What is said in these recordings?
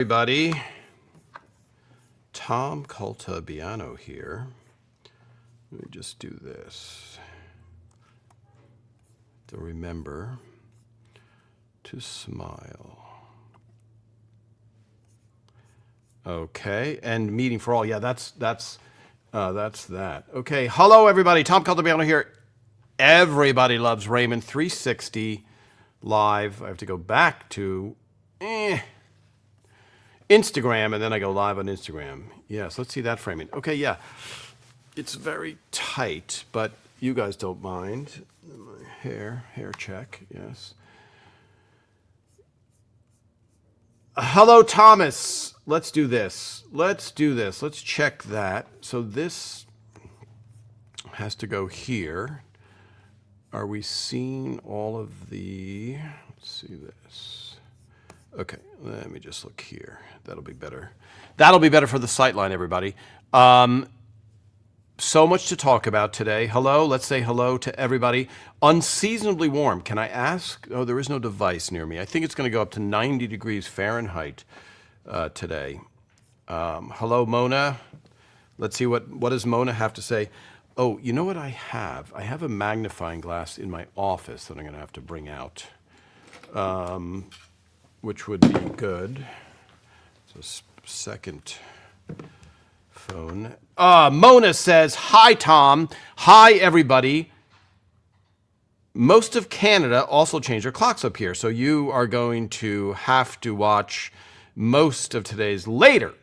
Everybody, Tom Caltabiano here. Let me just do this to remember to smile. Okay, and meeting for all. Yeah, that's that. Okay, hello everybody. Tom Caltabiano here. Everybody loves Raymond 360 live. I have to go back to Instagram, and then I go live on Instagram. Yes, let's see that framing. Okay, yeah. It's very tight, but you guys don't mind. My hair check, yes. Hello, Thomas. Let's do this. Let's check that. So this has to go here. Are we seeing all of the... Let's see this. Okay, let me just look here. That'll be better. That'll be better for the sightline, everybody. So much to talk about today. Hello, let's say hello to everybody. Unseasonably warm. Can I ask? Oh, there is no device near me. I think it's going to go up to 90 degrees Fahrenheit today. Hello, Mona. Let's see what does Mona have to say. Oh, you know what I have? I have a magnifying glass in my office that I'm going to have to bring out. Which would be good. So second phone. Mona says, hi, Tom. Hi, everybody. Most of Canada also changed their clocks up here, so you are going to have to watch most of today's later.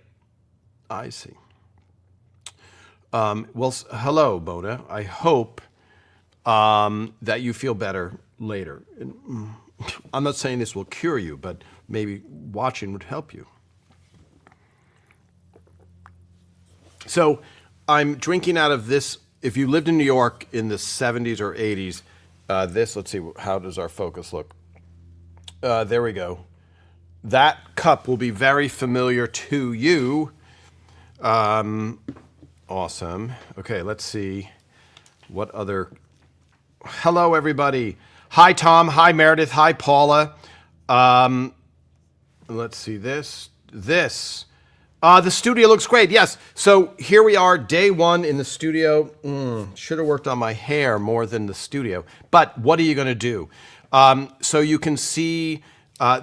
I see. Well, hello, Mona. I hope that you feel better later. I'm not saying this will cure you, but maybe watching would help you. So I'm drinking out of this. If you lived in New York in the 70s or 80s, let's see, how does our focus look? There we go. That cup will be very familiar to you. Awesome. Okay, let's see what other... Hello, everybody. Hi, Tom. Hi, Meredith. Hi, Paula. Let's see this. The studio looks great. Yes. So here we are, day one in the studio. Should have worked on my hair more than the studio. But what are you going to do? So you can see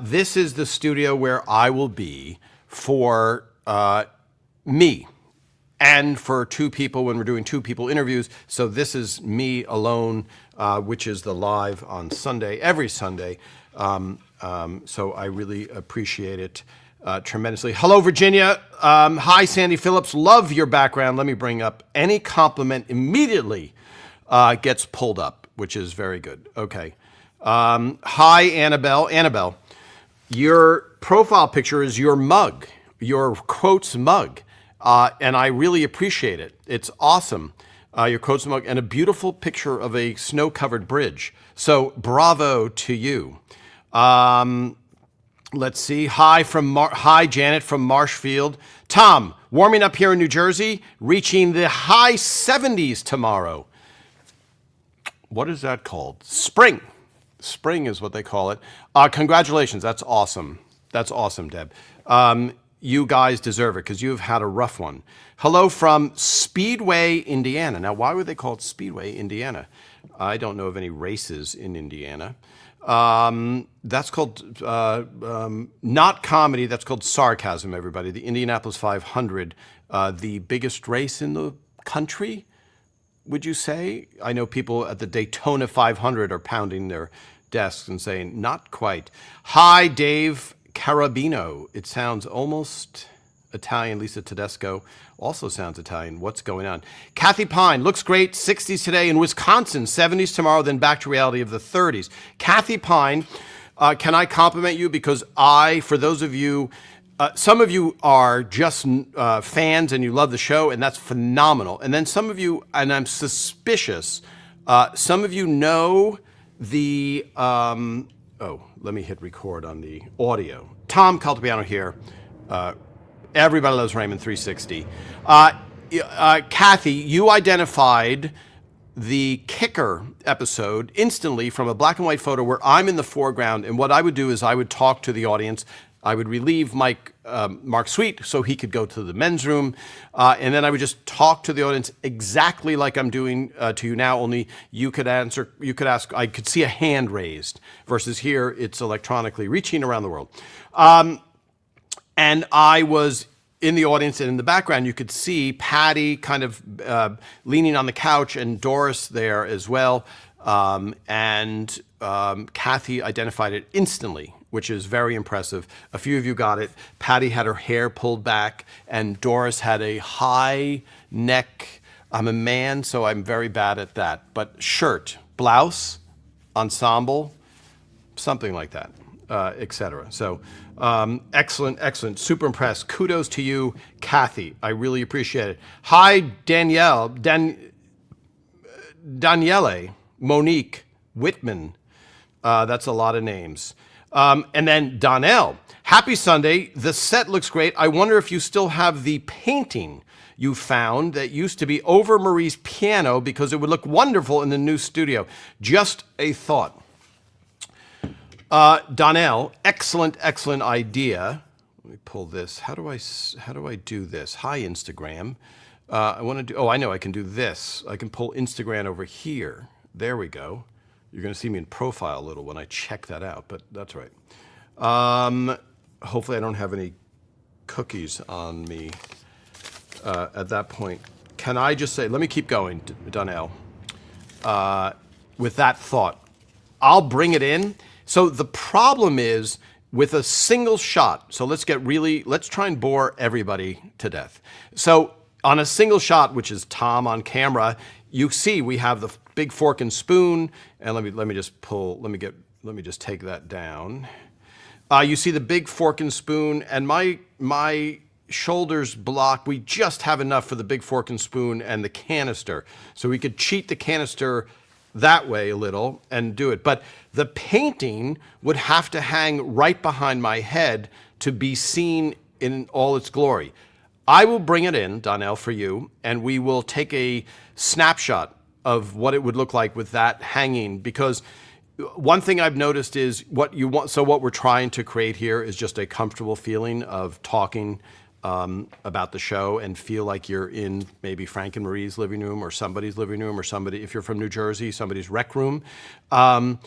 this is the studio where I will be for me. And for two people when we're doing two people interviews. So this is me alone, which is the live on Sunday, every Sunday. So I really appreciate it tremendously. Hello, Virginia. Hi, Sandy Phillips. Love your background. Let me bring up any compliment immediately gets pulled up, which is very good. Okay. Hi, Annabelle. Annabelle, your profile picture is your mug, your quotes mug. And I really appreciate it. It's awesome. Your quotes mug and a beautiful picture of a snow-covered bridge. So bravo to you. Let's see. Hi, Janet from Marshfield. Tom, warming up here in New Jersey, reaching the high 70s tomorrow. What is that called? Spring. Spring is what they call it. Congratulations. That's awesome. That's awesome, Deb. You guys deserve it because you've had a rough one. Hello from Speedway, Indiana. Now, why would they call it Speedway, Indiana? I don't know of any races in Indiana. That's called, not comedy, that's called sarcasm, everybody. The Indianapolis 500, the biggest race in the country, would you say? I know people at the Daytona 500 are pounding their desks and saying, not quite. Hi, Dave Carabino. It sounds almost Italian. Lisa Tedesco also sounds Italian. What's going on? Kathy Pine, looks great. 60s today in Wisconsin, 70s tomorrow, then back to reality of the 30s. Kathy Pine, can I compliment you? Because for those of you, some of you are just fans and you love the show, and that's phenomenal. And then some of you, and I'm suspicious, some of you know the... let me hit record on the audio. Tom Caltabiano here. Everybody loves Raymond 360. Kathy, you identified the kicker episode instantly from a black and white photo where I'm in the foreground, and what I would do is I would talk to the audience. I would relieve Mike Mark Sweet so he could go to the men's room. And then I would just talk to the audience exactly like I'm doing to you now, only you could answer, you could ask, I could see a hand raised versus here it's electronically reaching around the world. And I was in the audience, and in the background, you could see Patty kind of leaning on the couch and Doris there as well. Kathy identified it instantly, which is very impressive. A few of you got it. Patty had her hair pulled back, and Doris had a high neck. I'm a man, so I'm very bad at that. But shirt, blouse, ensemble, something like that, etc. So excellent, excellent. Super impressed. Kudos to you, Kathy. I really appreciate it. Hi, Danielle, Daniele, Monique, Whitman. That's a lot of names. And then Donnell. Happy Sunday. The set looks great. I wonder if you still have the painting you found that used to be over Marie's piano because it would look wonderful in the new studio. Just a thought. Donnell, excellent, excellent idea. Let me pull this. How do I do this? Hi, Instagram. I want to do, oh, I know I can do this. I can pull Instagram over here. There we go. You're going to see me in profile a little when I check that out, but that's right. Hopefully I don't have any cookies on me at that point. Can I just say, let me keep going, Donnell, with that thought. I'll bring it in. So the problem is with a single shot. So let's try and bore everybody to death. So on a single shot, which is Tom on camera, you see we have the big fork and spoon, and let me just take that down. You see the big fork and spoon, and my shoulders block. We just have enough for the big fork and spoon and the canister, so we could cheat the canister that way a little and do it. But the painting would have to hang right behind my head to be seen in all its glory. I will bring it in, Donnell, for you, and we will take a snapshot of what it would look like with that hanging, because one thing I've noticed is what we're trying to create here is just a comfortable feeling of talking about the show and feel like you're in maybe Frank and Marie's living room or somebody's living room, or somebody, if you're from New Jersey, somebody's rec room. And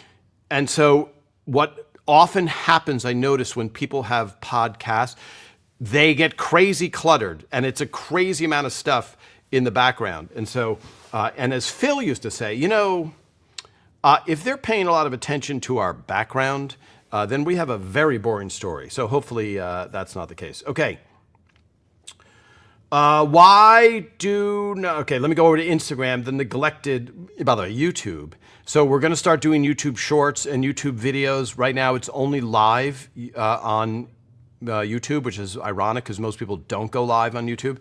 so what often happens, I notice when people have podcasts, they get crazy cluttered, and it's a crazy amount of stuff in the background. And so, and as Phil used to say, if they're paying a lot of attention to our background, then we have a very boring story. So hopefully that's not the case. Okay. Okay, let me go over to Instagram, the neglected, by the way, YouTube. So we're going to start doing YouTube Shorts and YouTube videos. Right now it's only live on YouTube, which is ironic because most people don't go live on YouTube,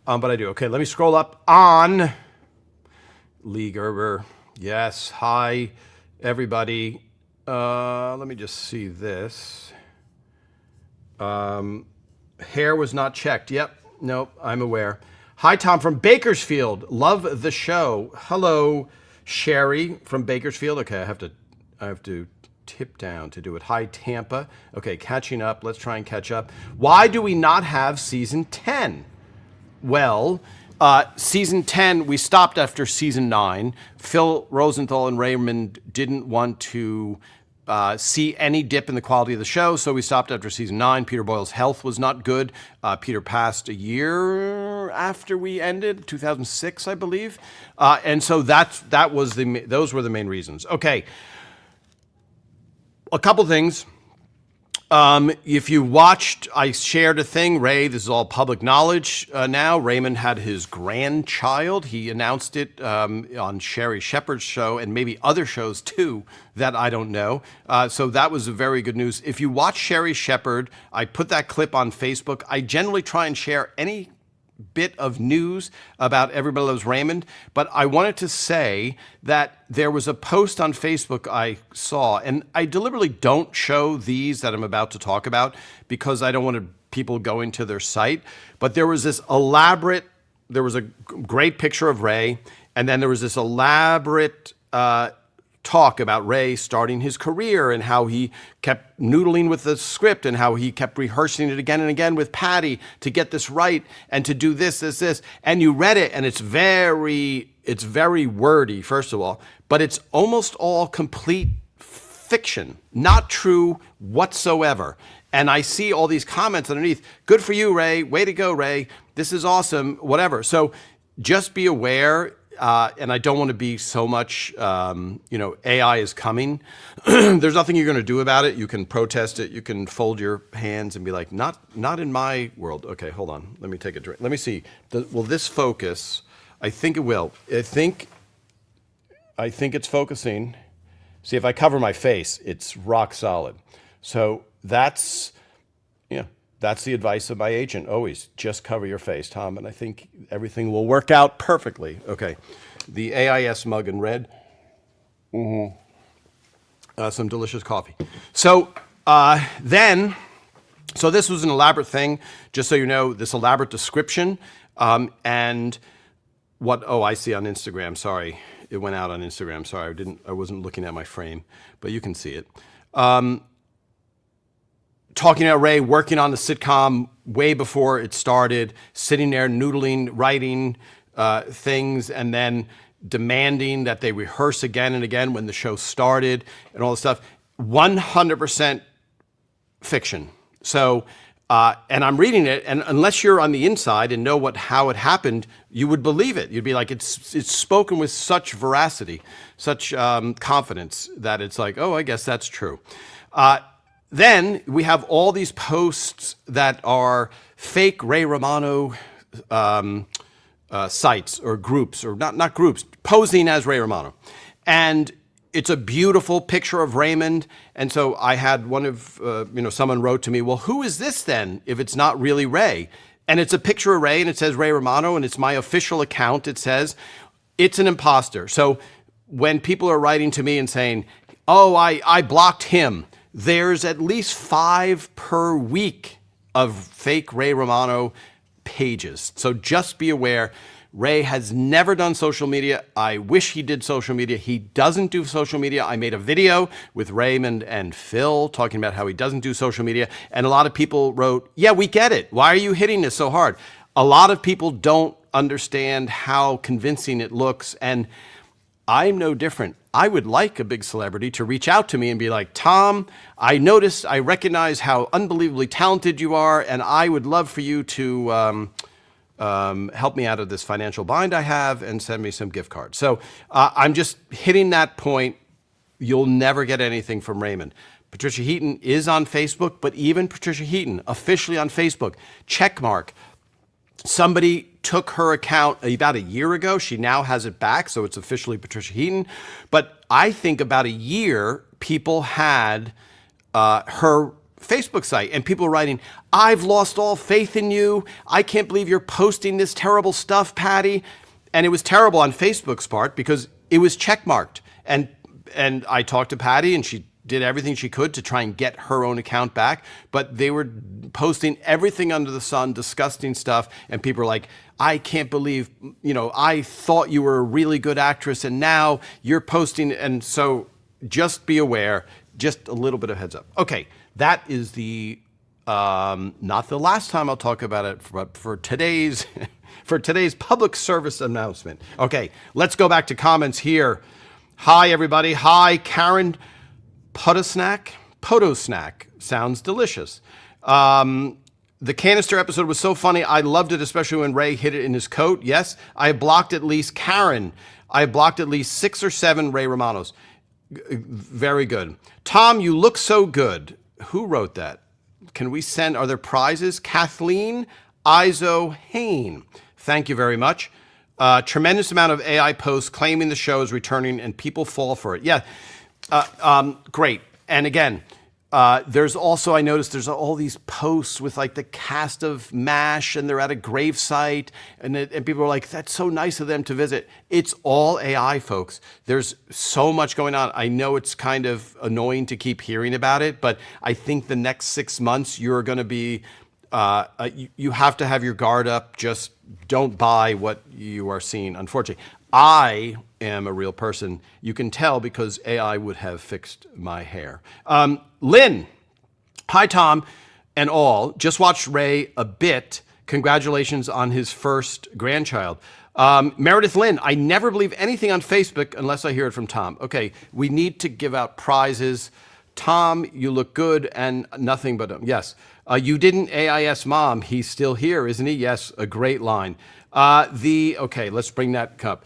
but I do. Okay, let me scroll up on Lee Gerber. Yes, hi, everybody. Let me just see this. Hair was not checked. Yep. Nope, I'm aware. Hi, Tom from Bakersfield. Love the show. Hello, Sherry from Bakersfield. Okay, I have to tip down to do it. Hi, Tampa. Okay, catching up. Let's try and catch up. Why do we not have season 10? Well, season 10, we stopped after season 9. Phil Rosenthal and Raymond didn't want to see any dip in the quality of the show, so we stopped after season 9. Peter Boyle's health was not good. Peter passed a year after we ended, 2006, I believe. And so those were the main reasons. Okay, a couple things. If you watched, I shared a thing, Ray, this is all public knowledge now. Raymond had his grandchild. He announced it on Sherry Shepherd's show and maybe other shows too that I don't know. So that was a very good news. If you watch Sherry Shepherd, I put that clip on Facebook. I generally try and share any bit of news about Everybody Loves Raymond, but I wanted to say that there was a post on Facebook I saw, and I deliberately don't show these that I'm about to talk about because I don't want people going to their site, but there was a great picture of Ray, and then there was this elaborate talk about Ray starting his career and how he kept noodling with the script and how he kept rehearsing it again and again with Patty to get this right and to do this. And you read it and it's very wordy, first of all, but it's almost all complete fiction, not true whatsoever. And I see all these comments underneath. Good for you, Ray. Way to go, Ray. This is awesome, whatever. So just be aware. And I don't want to be so much, AI is coming. There's nothing you're going to do about it. You can protest it. You can fold your hands and be like, not in my world. Okay, hold on. Let me take a drink. Let me see. Will this focus? I think it will. I think it's focusing. See, if I cover my face, it's rock solid. So that's the advice of my agent. Always just cover your face, Tom, and I think everything will work out perfectly. Okay, the AIS mug in red. Some delicious coffee. So this was an elaborate thing, just so you know, this elaborate description. And what, I see on Instagram, sorry. It went out on Instagram, sorry, I wasn't looking at my frame, but you can see it. Talking about Ray working on the sitcom way before it started, sitting there noodling, writing things, and then demanding that they rehearse again and again when the show started and all this stuff. 100% fiction. So, and I'm reading it, and unless you're on the inside and know how it happened, you would believe it. You'd be like, it's spoken with such veracity, such confidence that it's like, oh, I guess that's true. Then we have all these posts that are fake Ray Romano sites or groups, or not groups, posing as Ray Romano. And it's a beautiful picture of Raymond. And so I had someone wrote to me, well, who is this then if it's not really Ray? And it's a picture of Ray and it says Ray Romano and it's my official account. It says it's an imposter. So when people are writing to me and saying, oh, I blocked him, there's at least 5 per week of fake Ray Romano pages. So just be aware. Ray has never done social media. I wish he did social media. He doesn't do social media. I made a video with Raymond and Phil talking about how he doesn't do social media. And a lot of people wrote, yeah, we get it. Why are you hitting this so hard? A lot of people don't understand how convincing it looks. And I'm no different. I would like a big celebrity to reach out to me and be like, Tom, I recognize how unbelievably talented you are, and I would love for you to help me out of this financial bind I have and send me some gift cards. So I'm just hitting that point. You'll never get anything from Raymond. Patricia Heaton is on Facebook, but even Patricia Heaton, officially on Facebook, checkmark. Somebody took her account about a year ago. She now has it back, so it's officially Patricia Heaton. But I think about a year, people had her Facebook site, and people were writing, I've lost all faith in you. I can't believe you're posting this terrible stuff, Patty. And it was terrible on Facebook's part because it was checkmarked. And I talked to Patty, and she did everything she could to try and get her own account back, but they were posting everything under the sun, disgusting stuff, and people were like, I can't believe, I thought you were a really good actress, and now you're posting, and so just be aware, just a little bit of heads up. Okay, that is not the last time I'll talk about it, but for today's public service announcement. Okay, let's go back to comments here. Hi, everybody. Hi, Karen Potosnack sounds delicious. The canister episode was so funny. I loved it, especially when Ray hid it in his coat. Yes, I blocked at least 6 or 7 Ray Romanos. Very good. Tom, you look so good. Who wrote that? Are there prizes? Kathleen Izo Hain. Thank you very much. Tremendous amount of AI posts claiming the show is returning and people fall for it. Yeah. Great. And again, there's also, I noticed there's all these posts with like the cast of MASH and they're at a gravesite and people are like, that's so nice of them to visit. It's all AI, folks. There's so much going on. I know it's kind of annoying to keep hearing about it, but I think the next 6 months you're going to be You have to have your guard up. Just don't buy what you are seeing. Unfortunately, I am a real person. You can tell because AI would have fixed my hair. Lynn, hi Tom and all. Just watched Ray a bit. Congratulations on his first grandchild. Meredith Lynn, I never believe anything on Facebook unless I hear it from Tom. Okay, we need to give out prizes. Tom, you look good and nothing but, yes. You didn't AIS mom. He's still here, isn't he? Yes, a great line. Okay, let's bring that up.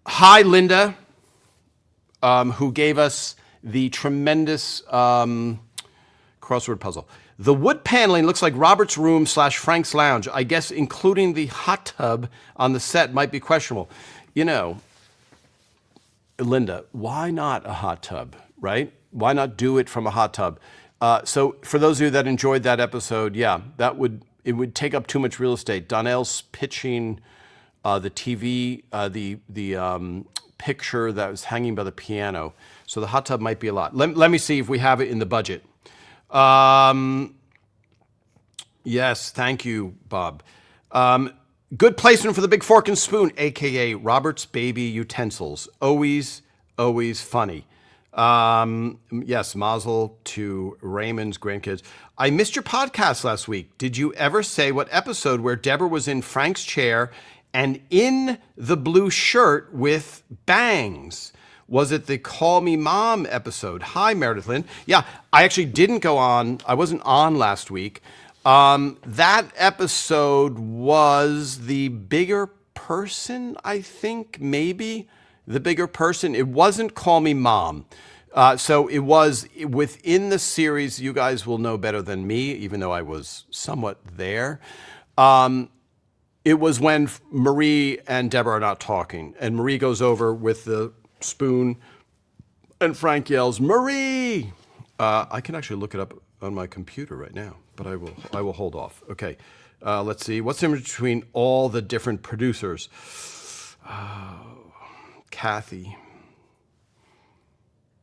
Hi, Linda, who gave us the tremendous crossword puzzle. The wood paneling looks like Robert's room / Frank's lounge. I guess including the hot tub on the set might be questionable. You know, Linda, why not a hot tub, right? Why not do it from a hot tub? So for those of you that enjoyed that episode, yeah, it would take up too much real estate. Donnell's pitching the TV, the picture that was hanging by the piano. So the hot tub might be a lot. Let me see if we have it in the budget. Yes, thank you, Bob. Good placement for the big fork and spoon, AKA Robert's Baby Utensils. Always funny. Yes, mazel to Raymond's grandkids. I missed your podcast last week. Did you ever say what episode where Deborah was in Frank's chair and in the blue shirt with bangs? Was it the Call Me Mom episode? Hi, Meredith Lynn. Yeah, I actually didn't go on. I wasn't on last week. That episode was the bigger person, I think, maybe. The bigger person. It wasn't Call Me Mom. So it was within the series. You guys will know better than me, even though I was somewhat there. It was when Marie and Deborah are not talking, and Marie goes over with the spoon, and Frank yells, "Marie!" I can actually look it up on my computer right now, but I will hold off. Okay, let's see. What's in between all the different producers? Kathy.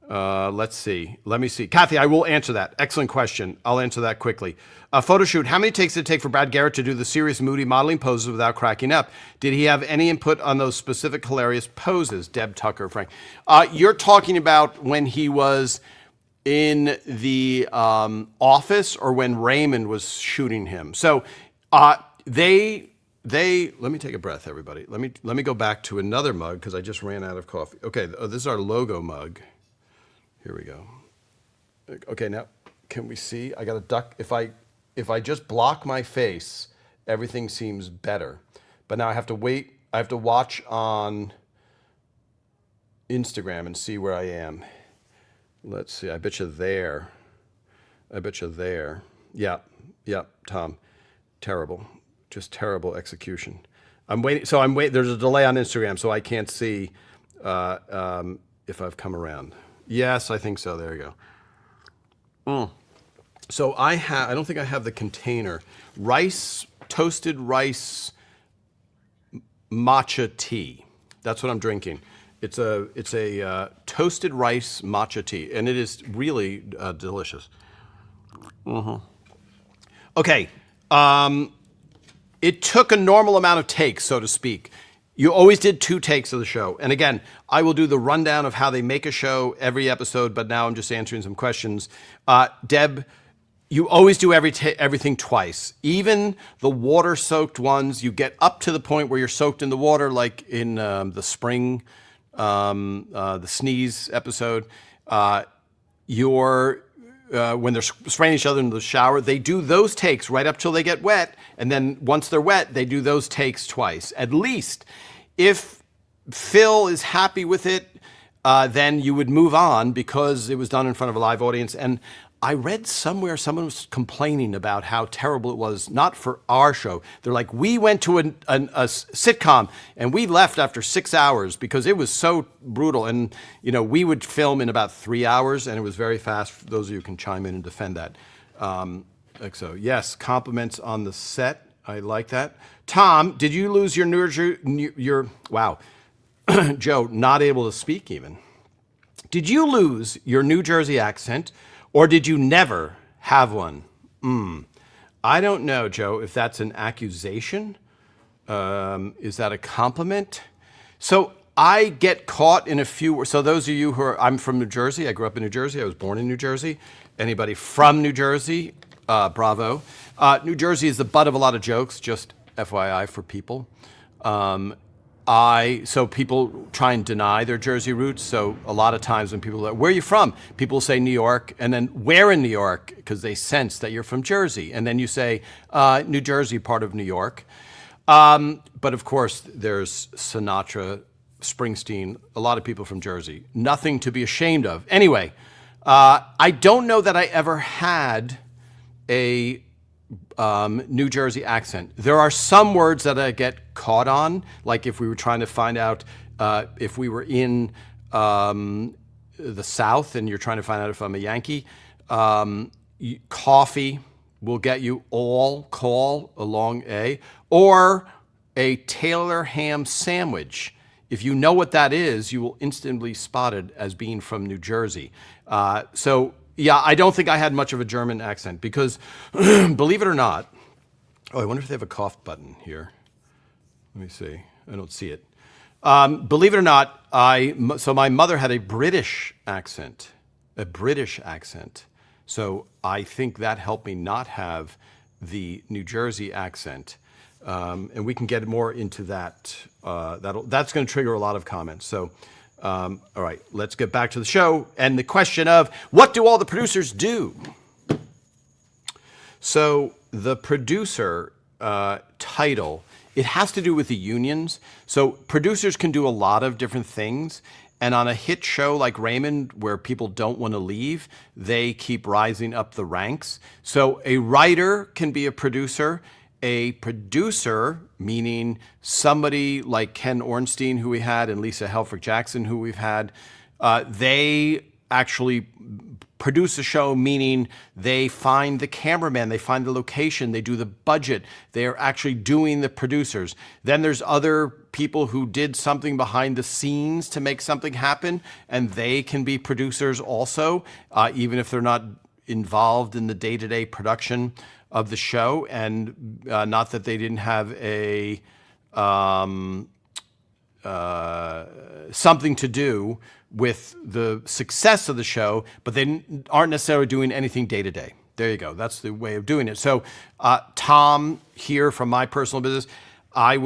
Let's see. Let me see. Kathy, I will answer that. Excellent question. I'll answer that quickly. Photo shoot. How many takes did it take for Brad Garrett to do the serious, moody modeling poses without cracking up? Did he have any input on those specific hilarious poses? Deb, Tucker, Frank. You're talking about when he was in the office or when Raymond was shooting him. So they let me take a breath, everybody. Let me go back to another mug because I just ran out of coffee. Okay, this is our logo mug. Here we go. Okay, now can we see? I got to duck. If I just block my face, everything seems better. But now I have to wait. I have to watch on Instagram and see where I am. Let's see. I bet you there. Yeah, Tom. Terrible. Just terrible execution. I'm waiting. So I'm waiting. There's a delay on Instagram, so I can't see if I've come around. Yes, I think so. There you go. So I don't think I have the container. Toasted rice matcha tea. That's what I'm drinking. It's a toasted rice matcha tea, and it is really delicious. Okay. It took a normal amount of takes, so to speak. You always did 2 takes of the show. And again, I will do the rundown of how they make a show every episode, but now I'm just answering some questions. Deb, you always do everything twice. Even the water-soaked ones, you get up to the point where you're soaked in the water, like in the spring, the sneeze episode. When they're spraying each other in the shower, they do those takes right up till they get wet. And then once they're wet, they do those takes twice. At least if Phil is happy with it, then you would move on because it was done in front of a live audience. And I read somewhere someone was complaining about how terrible it was, not for our show. They're like, we went to a sitcom and we left after 6 hours because it was so brutal. And, we would film in about 3 hours and it was very fast. For those of you who can chime in and defend that. So, yes, compliments on the set. I like that. Tom, did you lose your wow, Joe, not able to speak even. Did you lose your New Jersey accent? Or did you never have one? I don't know, Joe, if that's an accusation. Is that a compliment? So I get caught in a few. So those of you who are, I'm from New Jersey. I grew up in New Jersey. I was born in New Jersey. Anybody from New Jersey? Bravo. New Jersey is the butt of a lot of jokes. Just FYI for people. So people try and deny their Jersey roots. So a lot of times when people are, where are you from? People say New York, and then where in New York? Because they sense that you're from Jersey. And then you say, New Jersey, part of New York. But of course, there's Sinatra, Springsteen, a lot of people from Jersey. Nothing to be ashamed of. Anyway, I don't know that I ever had a New Jersey accent. There are some words that I get caught on, like if we were trying to find out if we were in the South and you're trying to find out if I'm a Yankee. Coffee will get you all call along A, or a Taylor ham sandwich. If you know what that is, you will instantly spot it as being from New Jersey. Yeah, I don't think I had much of a German accent because, believe it or not, I wonder if they have a cough button here. Let me see. I don't see it. Believe it or not, so my mother had a British accent. So I think that helped me not have the New Jersey accent. And we can get more into that. That's going to trigger a lot of comments. So, all right, let's get back to the show and the question of what do all the producers do? So the producer title, it has to do with the unions. So producers can do a lot of different things. And on a hit show like Raymond, where people don't want to leave, they keep rising up the ranks. So a writer can be a producer. A producer, meaning somebody like Ken Ornstein, who we had, and Lisa Helfrich Jackson, who we've had, they actually produce a show, meaning they find the cameraman, they find the location, they do the budget, they're actually doing the producers. Then there's other people who did something behind the scenes to make something happen, and they can be producers also, even if they're not involved in the day-to-day production of the show, and not that they didn't have a something to do with the success of the show, but they aren't necessarily doing anything day to day. There you go. That's the way of doing it. So Tom here from my personal business, I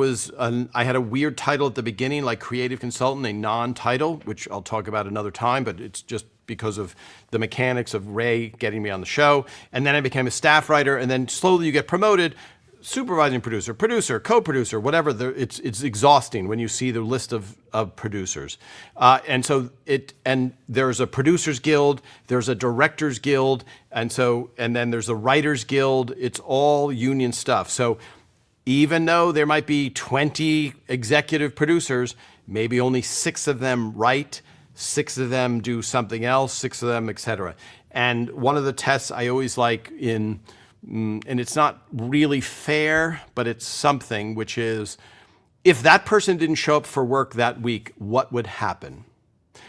had a weird title at the beginning, like creative consultant, a non-title, which I'll talk about another time, but it's just because of the mechanics of Ray getting me on the show. And then I became a staff writer, and then slowly you get promoted, supervising producer, co-producer, whatever. It's exhausting when you see the list of producers. And there's a producers guild, there's a directors guild, and then there's a writers guild. It's all union stuff. So even though there might be 20 executive producers, maybe only 6 of them write, 6 of them do something else, 6 of them, et cetera. And one of the tests I always like and it's not really fair, but it's something, which is, if that person didn't show up for work that week, what would happen?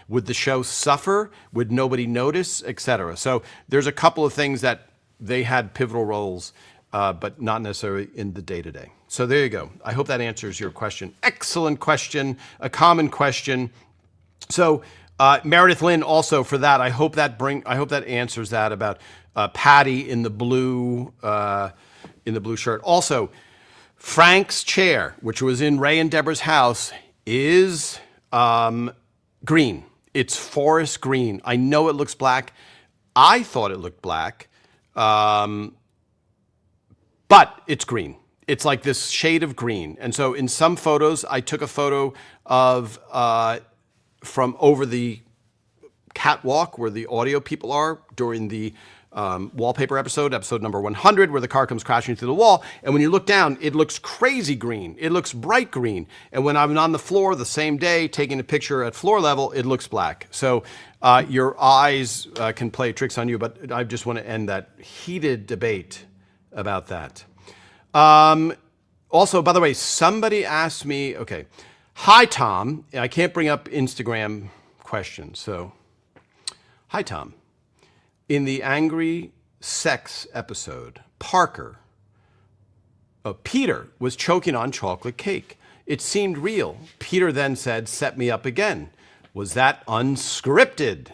Would the show suffer? Would nobody notice, et cetera? So there's a couple of things that they had pivotal roles, but not necessarily in the day-to-day. So there you go. I hope that answers your question. Excellent question, a common question. So Meredith Lynn, also for that, I hope that answers that about Patty in the blue shirt. Also, Frank's chair, which was in Ray and Deborah's house, is green. It's forest green. I know it looks black. I thought it looked black, but it's green. It's like this shade of green. And so in some photos, I took a photo of from over the catwalk where the audio people are during the wallpaper episode number 100, where the car comes crashing through the wall. And when you look down, it looks crazy green. It looks bright green. And when I'm on the floor the same day taking a picture at floor level, it looks black. So your eyes can play tricks on you, but I just want to end that heated debate about that. Also, by the way, somebody asked me, okay, hi, Tom. I can't bring up Instagram questions, so hi, Tom. In the Angry Sex episode, Parker Peter was choking on chocolate cake. It seemed real. Peter then said, "Set me up again." Was that unscripted?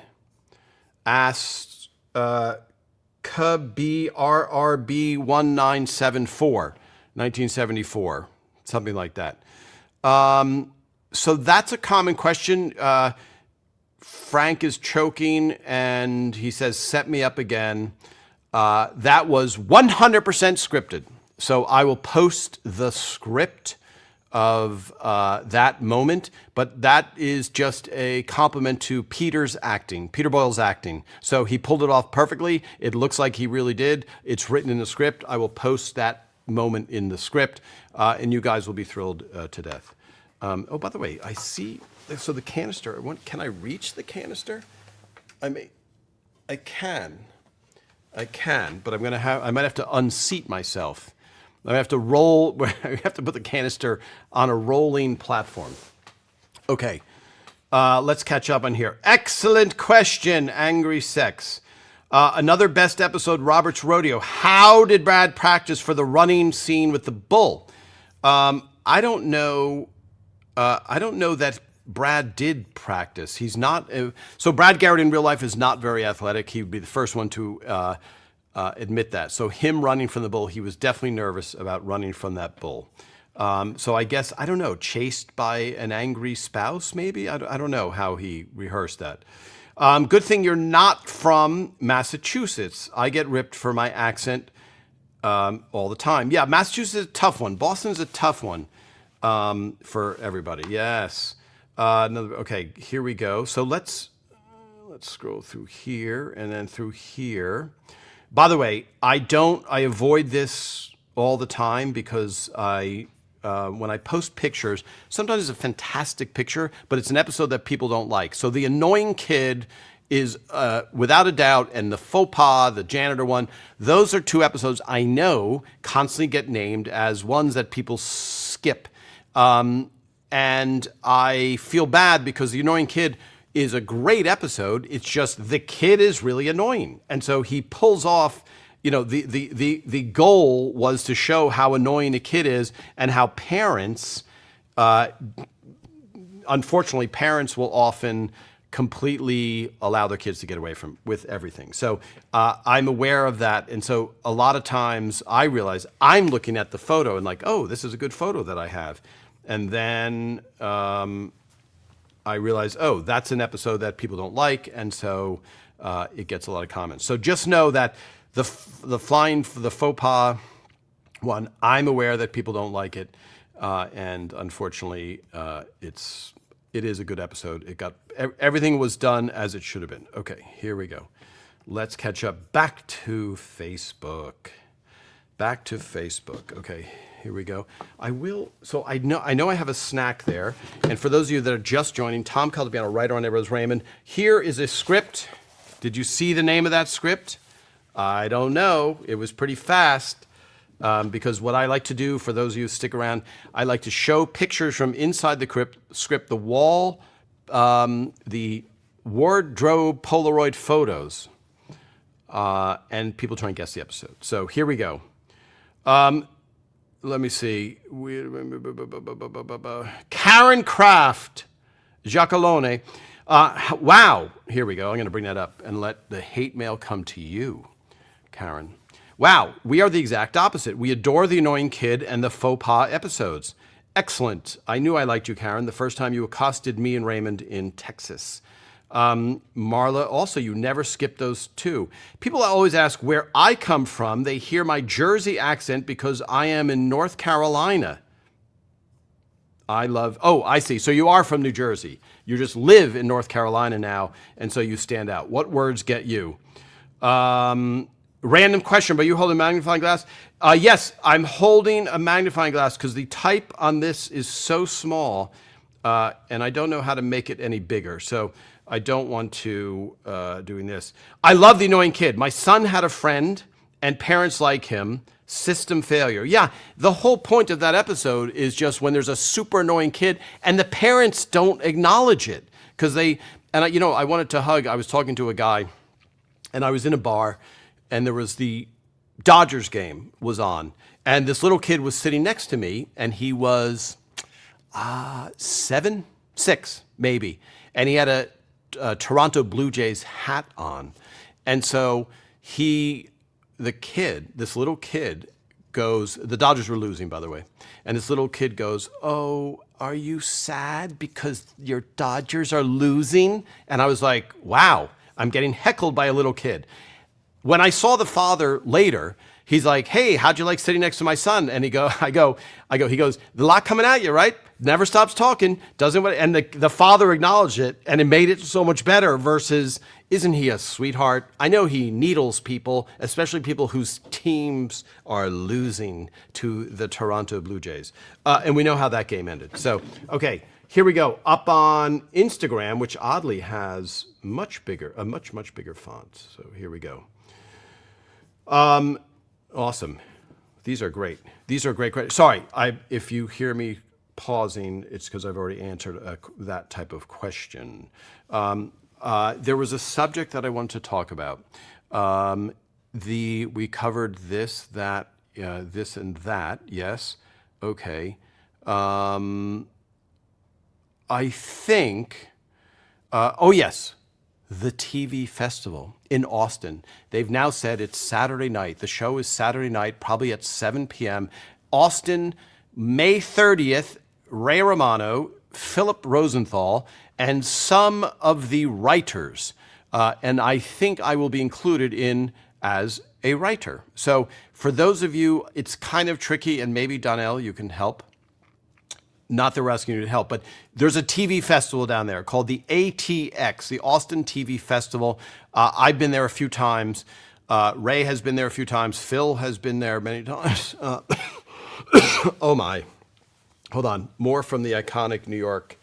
Asked Cub BRRB 1974, 1974, something like that. So that's a common question. Frank is choking and he says, "Set me up again." That was 100% scripted. So I will post the script of that moment, but that is just a compliment to Peter's acting, Peter Boyle's acting. So he pulled it off perfectly. It looks like he really did. It's written in the script. I will post that moment in the script, and you guys will be thrilled to death. Oh, by the way, I see, so the canister, can I reach the canister? I can, but I might have to unseat myself. I have to roll, I have to put the canister on a rolling platform. Okay, let's catch up on here. Excellent question, Angry Sex. Another best episode, Robert's Rodeo. How did Brad practice for the running scene with the bull? I don't know that Brad did practice. He's not, so Brad Garrett in real life is not very athletic. He would be the first one to admit that. So him running from the bull, he was definitely nervous about running from that bull. So I guess, I don't know, chased by an angry spouse, maybe? I don't know how he rehearsed that. Good thing you're not from Massachusetts. I get ripped for my accent all the time. Yeah, Massachusetts is a tough one. Boston's a tough one for everybody. Yes. Okay, here we go. So let's scroll through here and then through here. By the way, I avoid this all the time because when I post pictures, sometimes it's a fantastic picture, but it's an episode that people don't like. So the annoying kid is without a doubt, and the faux pas, the janitor one, those are two episodes I know constantly get named as ones that people skip. And I feel bad because the annoying kid is a great episode. It's just the kid is really annoying. And so he pulls off, the goal was to show how annoying a kid is and how parents, unfortunately, parents will often completely allow their kids to get away with everything. So I'm aware of that. And so a lot of times I realize I'm looking at the photo and like, oh, this is a good photo that I have. And then I realize, oh, that's an episode that people don't like, and so it gets a lot of comments. So just know that the faux pas one, I'm aware that people don't like it, and unfortunately, it is a good episode. Everything was done as it should have been. Okay, here we go. Let's catch up. Back to Facebook. Okay. Here we go. I know I have a snack there. And for those of you that are just joining, Tom Caldabiano, writer on Everyone's Raymond. Here is a script. Did you see the name of that script? I don't know. It was pretty fast. Because what I like to do, for those of you who stick around, I like to show pictures from inside the script, the wall, the wardrobe Polaroid photos, and people try and guess the episode. So here we go. Let me see. Karen Kraft, Giacalone. Wow. Here we go. I'm going to bring that up and let the hate mail come to you, Karen. Wow. We are the exact opposite. We adore the annoying kid and the faux pas episodes. Excellent. I knew I liked you, Karen, the first time you accosted me and Raymond in Texas. Marla, also, you never skip those two. People always ask where I come from. They hear my Jersey accent because I am in North Carolina. I see. So you are from New Jersey. You just live in North Carolina now, and so you stand out. What words get you? Random question, but you hold a magnifying glass? Yes, I'm holding a magnifying glass because the type on this is so small, and I don't know how to make it any bigger. So I don't want to doing this. I love the annoying kid. My son had a friend, and parents like him. System failure. Yeah, the whole point of that episode is just when there's a super annoying kid, and the parents don't acknowledge it because I wanted to hug. I was talking to a guy, and I was in a bar, and there was the Dodgers game was on, And this little kid was sitting next to me, and he was 7, 6, maybe. And he had a Toronto Blue Jays hat on. And so this little kid goes, the Dodgers were losing, by the way. And this little kid goes, "Oh, are you sad because your Dodgers are losing?" And I was like, wow, I'm getting heckled by a little kid. When I saw the father later, he's like, "Hey, how'd you like sitting next to my son?" And he goes, he goes, "The lot coming at you, right? Never stops talking, doesn't," and the father acknowledged it, and it made it so much better versus, "Isn't he a sweetheart? I know he needles people, especially people whose teams are losing to the Toronto Blue Jays." And we know how that game ended. So, okay, here we go. Up on Instagram, which oddly has a much bigger font. So here we go. Awesome. These are great. These are great questions. Sorry, if you hear me pausing, it's because I've already answered that type of question. There was a subject that I wanted to talk about. We covered this, that, this and that. Yes. Okay. I think, oh yes, the TV festival in Austin. They've now said it's Saturday night. The show is Saturday night, probably at 7 p.m. Austin, May 30th, Ray Romano, Philip Rosenthal, and some of the writers. And I think I will be included in as a writer. So for those of you, it's kind of tricky, and maybe Donnell, you can help. Not that we're asking you to help, but there's a TV festival down there called the ATX, the Austin TV Festival. I've been there a few times. Ray has been there a few times. Phil has been there many times. Oh my. Hold on. More from the iconic New York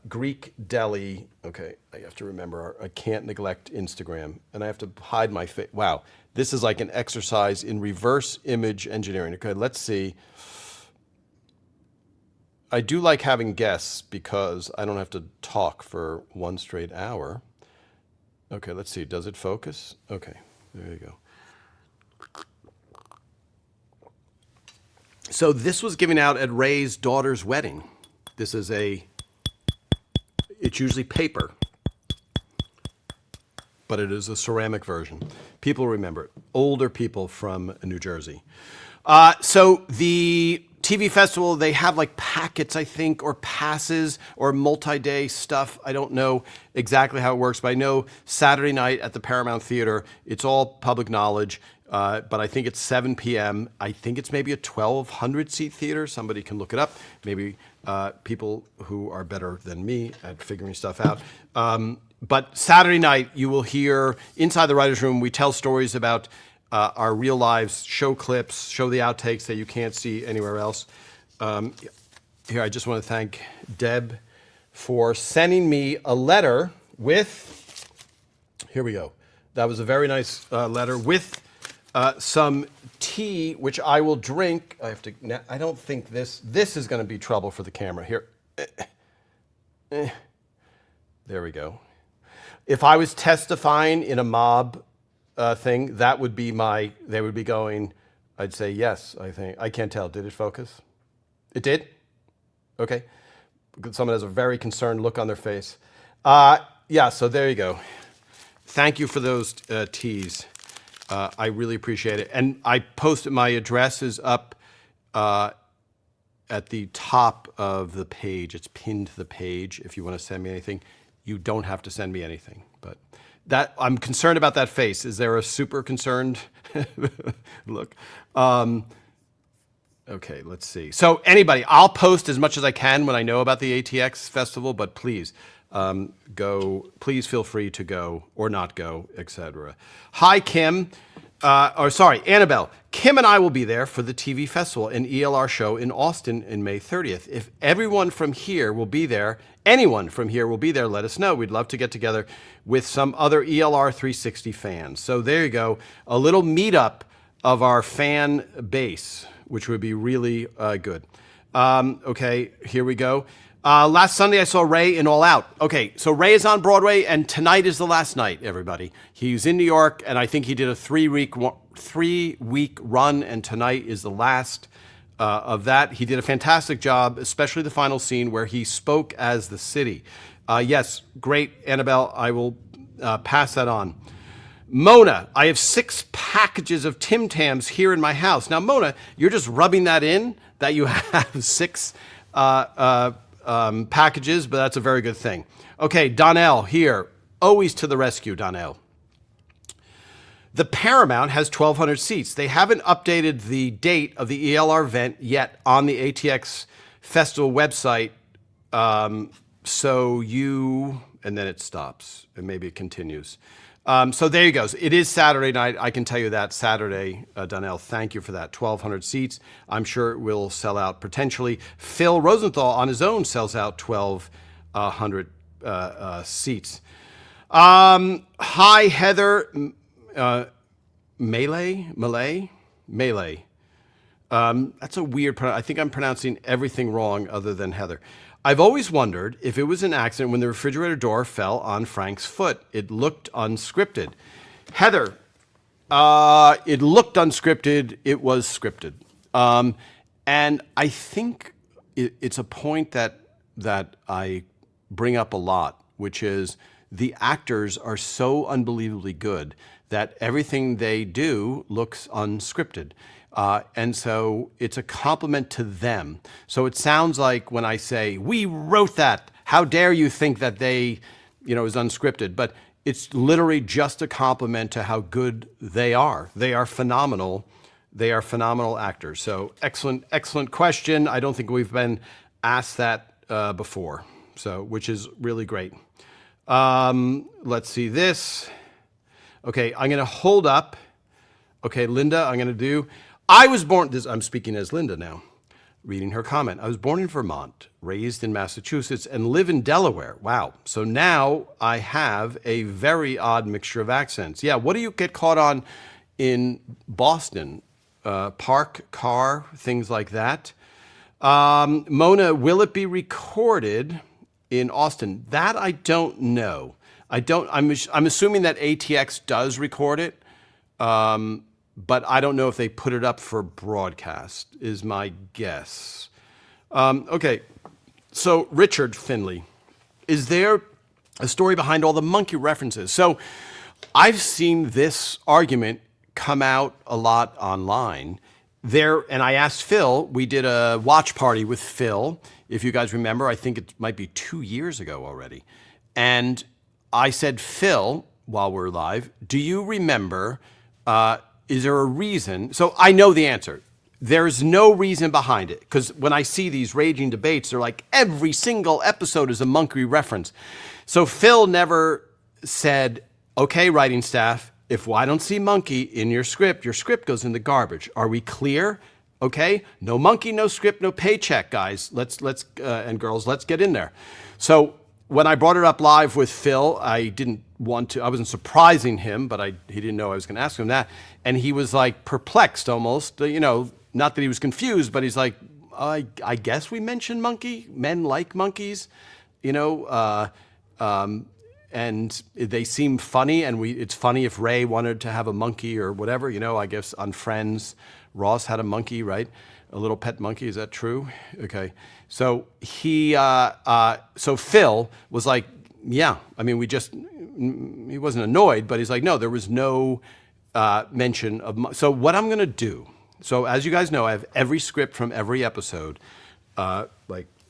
Greek deli. Okay, I have to remember. I can't neglect Instagram, and I have to hide my face. Wow, this is like an exercise in reverse image engineering. Okay, let's see. I do like having guests because I don't have to talk for one straight hour. Okay, let's see. Does it focus? Okay, there you go. So this was given out at Ray's daughter's wedding. This is it's usually paper, but it is a ceramic version. People remember it. Older people from New Jersey. So the TV festival, they have like packets, I think, or passes or multi-day stuff. I don't know exactly how it works, but I know Saturday night at the Paramount Theater, it's all public knowledge, but I think it's 7 p.m. I think it's maybe a 1,200-seat theater. Somebody can look it up. Maybe people who are better than me at figuring stuff out. But Saturday night, you will hear, inside the writer's room, we tell stories about our real lives, show clips, show the outtakes that you can't see anywhere else. Here, I just want to thank Deb for sending me a letter with, here we go. That was a very nice letter with some tea, which I will drink. I don't think this is going to be trouble for the camera. Here. There we go. If I was testifying in a mob thing, that would be they would be going, I'd say yes, I think. I can't tell. Did it focus? It did? Okay. Someone has a very concerned look on their face. Yeah, so there you go. Thank you for those teas. I really appreciate it. And I posted, my address is up at the top of the page. It's pinned to the page. If you want to send me anything, you don't have to send me anything. But that, I'm concerned about that face. Is there a super concerned look? Okay, let's see. So anybody, I'll post as much as I can when I know about the ATX festival, but please please feel free to go or not go, etc. Hi, Kim. Annabelle. Kim and I will be there for the TV festival and ELR show in Austin in May 30th. If everyone from here will be there, anyone from here will be there, let us know. We'd love to get together with some other ELR 360 fans. So there you go, a little meetup of our fan base, which would be really good. Okay, here we go. Last Sunday I saw Ray in All Out. Okay, so Ray is on Broadway, and tonight is the last night, everybody. He's in New York, and I think he did a three-week run, and tonight is the last of that. He did a fantastic job, especially the final scene where he spoke as the city. Yes, great, Annabelle. I will pass that on. Mona, I have 6 packages of Tim Tams here in my house. Now, Mona, you're just rubbing that in that you have 6 packages, but that's a very good thing. Okay, Donnell here. Always to the rescue, Donnell. The Paramount has 1,200 seats. They haven't updated the date of the ELR event yet on the ATX Festival website. And then it stops, and maybe it continues. So there you go. It is Saturday night. I can tell you that Saturday, Donnell. Thank you for that. 1,200 seats. I'm sure it will sell out potentially. Phil Rosenthal on his own sells out 1,200 seats. Hi, Heather. Malay. That's a weird. I think I'm pronouncing everything wrong other than Heather. I've always wondered if it was an accident when the refrigerator door fell on Frank's foot. It looked unscripted. Heather, it looked unscripted. It was scripted. And I think it's a point that I bring up a lot, which is the actors are so unbelievably good that everything they do looks unscripted. And so it's a compliment to them. So it sounds like when I say, we wrote that, how dare you think that they, is unscripted. But it's literally just a compliment to how good they are. They are phenomenal. They are phenomenal actors. So excellent question. I don't think we've been asked that before, which is really great. Let's see this. Okay, I'm going to hold up. Okay, Linda, I'm going to do... I'm speaking as Linda now, reading her comment. I was born in Vermont, raised in Massachusetts, and live in Delaware. Wow. So now I have a very odd mixture of accents. Yeah, what do you get caught on in Boston? Park, car, things like that. Mona, will it be recorded in Austin? That I don't know. I'm assuming that ATX does record it. But I don't know if they put it up for broadcast, is my guess. Okay, so Richard Finley, is there a story behind all the monkey references? So I've seen this argument come out a lot online. And I asked Phil, we did a watch party with Phil, if you guys remember, I think it might be 2 years ago already. And I said, Phil, while we're live, do you remember... is there a reason? So I know the answer. There's no reason behind it. Because when I see these raging debates, they're like, every single episode is a monkey reference. So Phil never said, okay, writing staff, if I don't see monkey in your script goes in the garbage. Are we clear? Okay, no monkey, no script, no paycheck, guys. Let's and girls, let's get in there. So when I brought it up live with Phil, I wasn't surprising him, but he didn't know I was going to ask him that. And he was like perplexed almost, not that he was confused, but he's like, I guess we mentioned monkey, men like monkeys, and they seem funny. And it's funny if Ray wanted to have a monkey or whatever, I guess on Friends, Ross had a monkey, right? A little pet monkey, is that true? Okay. So so Phil was like, yeah, I mean, he wasn't annoyed, but he's like, no, there was no mention of, so what I'm going to do, so as you guys know, I have every script from every episode,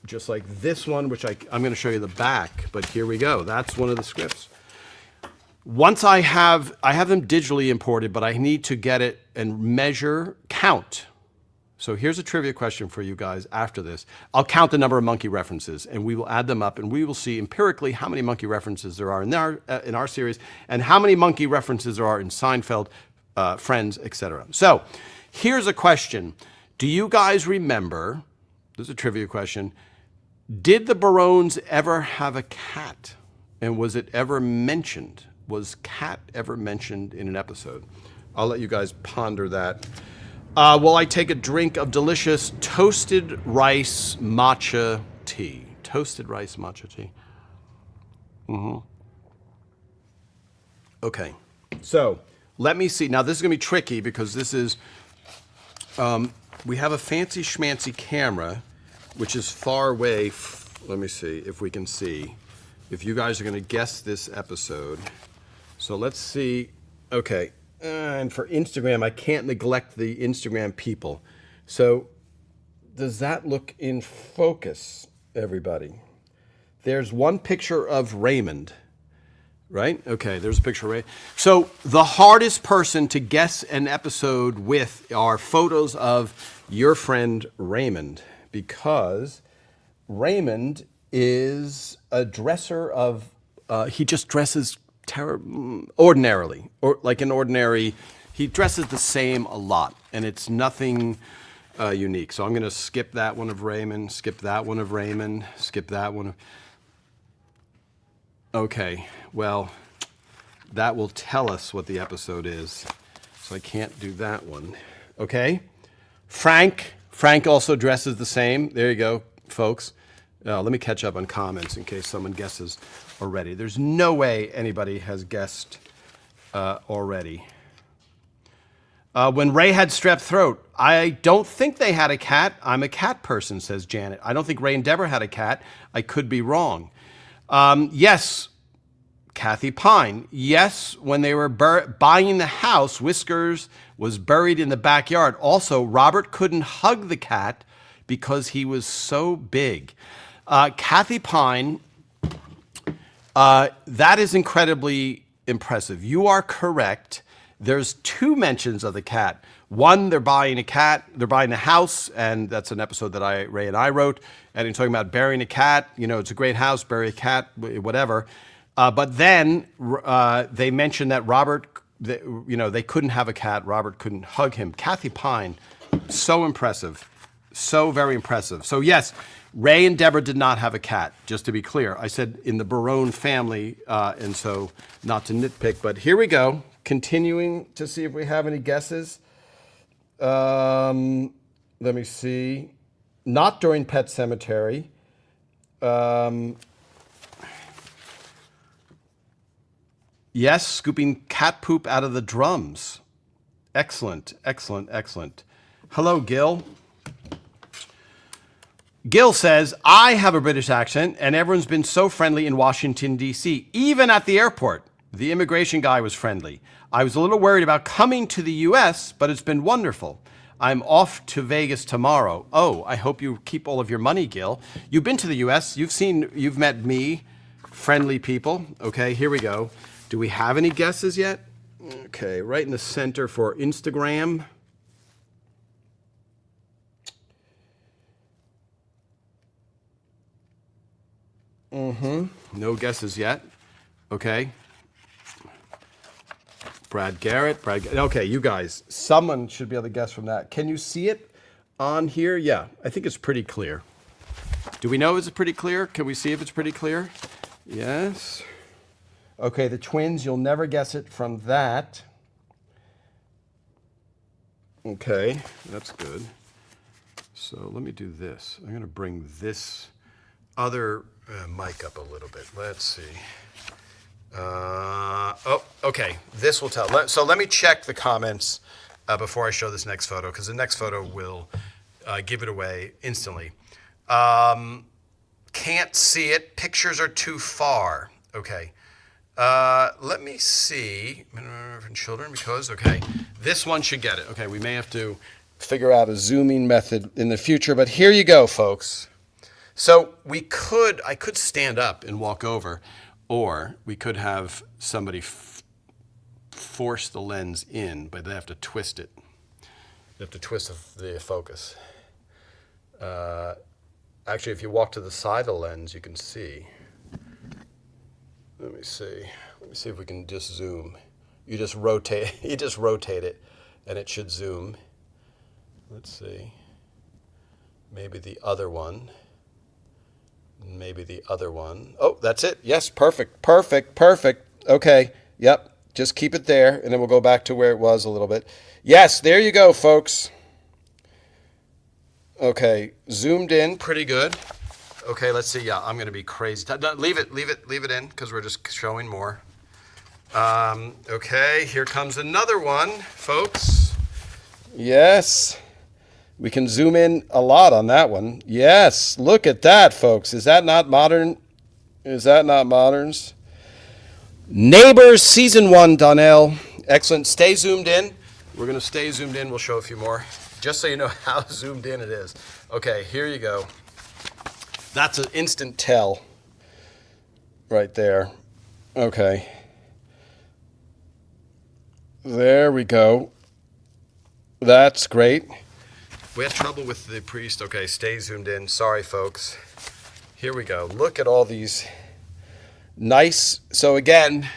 just like this one, which I'm going to show you the back, but here we go. That's one of the scripts. Once I have them digitally imported, but I need to get it and measure, count. So here's a trivia question for you guys after this. I'll count the number of monkey references, and we will add them up, and we will see empirically how many monkey references there are in our series, and how many monkey references there are in Seinfeld, Friends, etc. So here's a question. Do you guys remember, this is a trivia question, did the Barones ever have a cat? And was it ever mentioned? Was cat ever mentioned in an episode? I'll let you guys ponder that. Will I take a drink of delicious toasted rice matcha tea? Toasted rice matcha tea. Okay. So let me see. Now this is going to be tricky because this is, we have a fancy schmancy camera, which is far away. Let me see if we can see. If you guys are going to guess this episode. So let's see. Okay. And for Instagram, I can't neglect the Instagram people. So does that look in focus, everybody? There's one picture of Raymond, right? Okay, there's a picture of Raymond. So the hardest person to guess an episode with are photos of your friend Raymond, because Raymond is a dresser of, he just dresses ordinarily, or like an ordinary, he dresses the same a lot, and it's nothing unique. So I'm going to skip that one of Raymond, skip that one of Raymond, skip that one. Okay, well, that will tell us what the episode is, so I can't do that one. Okay, Frank also dresses the same. There you go, folks. Let me catch up on comments in case someone guesses already. There's no way anybody has guessed already. When Ray had strep throat, I don't think they had a cat. I'm a cat person, says Janet. I don't think Ray and Deborah had a cat. I could be wrong. Yes, Kathy Pine. Yes, when they were buying the house, Whiskers was buried in the backyard. Also, Robert couldn't hug the cat because he was so big. Kathy Pine, that is incredibly impressive. You are correct. There's two mentions of the cat. One, they're buying a cat, they're buying a house, and that's an episode that Ray and I wrote. And he's talking about burying a cat. You know, it's a great house, bury a cat, whatever. But then they mentioned that Robert, they couldn't have a cat. Robert couldn't hug him. Kathy Pine, so impressive, so very impressive. So yes, Ray and Deborah did not have a cat, just to be clear. I said in the Barone family, and so not to nitpick, but here we go. Continuing to see if we have any guesses. Let me see. Not during Pet Cemetery. Yes, scooping cat poop out of the drums. Excellent, excellent, excellent. Hello, Gil. Gil says, I have a British accent, and everyone's been so friendly in Washington, D.C., even at the airport. The immigration guy was friendly. I was a little worried about coming to the U.S., but it's been wonderful. I'm off to Vegas tomorrow. Oh, I hope you keep all of your money, Gil. You've been to the U.S., you've met me, friendly people. Okay, here we go. Do we have any guesses yet? Okay, right in the center for Instagram. No guesses yet. Okay. Brad Garrett. Okay, you guys, someone should be able to guess from that. Can you see it on here? Yeah, I think it's pretty clear. Do we know it's pretty clear? Can we see if it's pretty clear? Yes. Okay, the twins, you'll never guess it from that. Okay, that's good. So let me do this. I'm going to bring this other mic up a little bit. Let's see. Okay. This will tell. So let me check the comments before I show this next photo, because the next photo will give it away instantly. Can't see it. Pictures are too far. Okay. Let me see. From children, because, okay, this one should get it. Okay, we may have to figure out a zooming method in the future, but here you go, folks. So I could stand up and walk over, or we could have somebody force the lens in, but they have to twist it. They have to twist the focus. Actually, if you walk to the side of the lens, you can see. Let me see if we can just zoom. You just rotate it, and it should zoom. Let's see. Maybe the other one. Maybe the other one. Oh, that's it. Yes, perfect. Okay, yep. Just keep it there, and then we'll go back to where it was a little bit. Yes, there you go, folks. Okay, zoomed in pretty good. Okay, let's see. Yeah, I'm going to be crazy. Leave it in because we're just showing more. Okay, here comes another one, folks. Yes, we can zoom in a lot on that one. Yes, look at that, folks. Is that not modern? Is that not moderns? Neighbors season 1, Donnell. Excellent. Stay zoomed in. We're going to stay zoomed in. We'll show a few more, just so you know how zoomed in it is. Okay, here you go. That's an instant tell right there. Okay. There we go. That's great. We had trouble with the priest. Okay, stay zoomed in. Sorry, folks. Here we go. Look at all these nice. So again,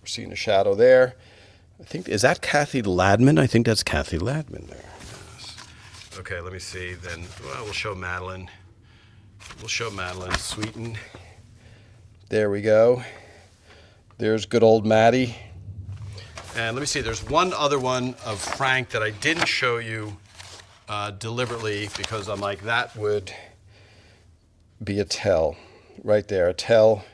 we're seeing a shadow there. I think, is that Kathy Ladman? I think that's Kathy Ladman there. Yes. Okay, let me see then. Well, we'll show Madeline. We'll show Madeline Sweeten. There we go. There's good old Maddie. And let me see, there's one other one of Frank that I didn't show you deliberately because I'm like, that would be a tell right there. A tell,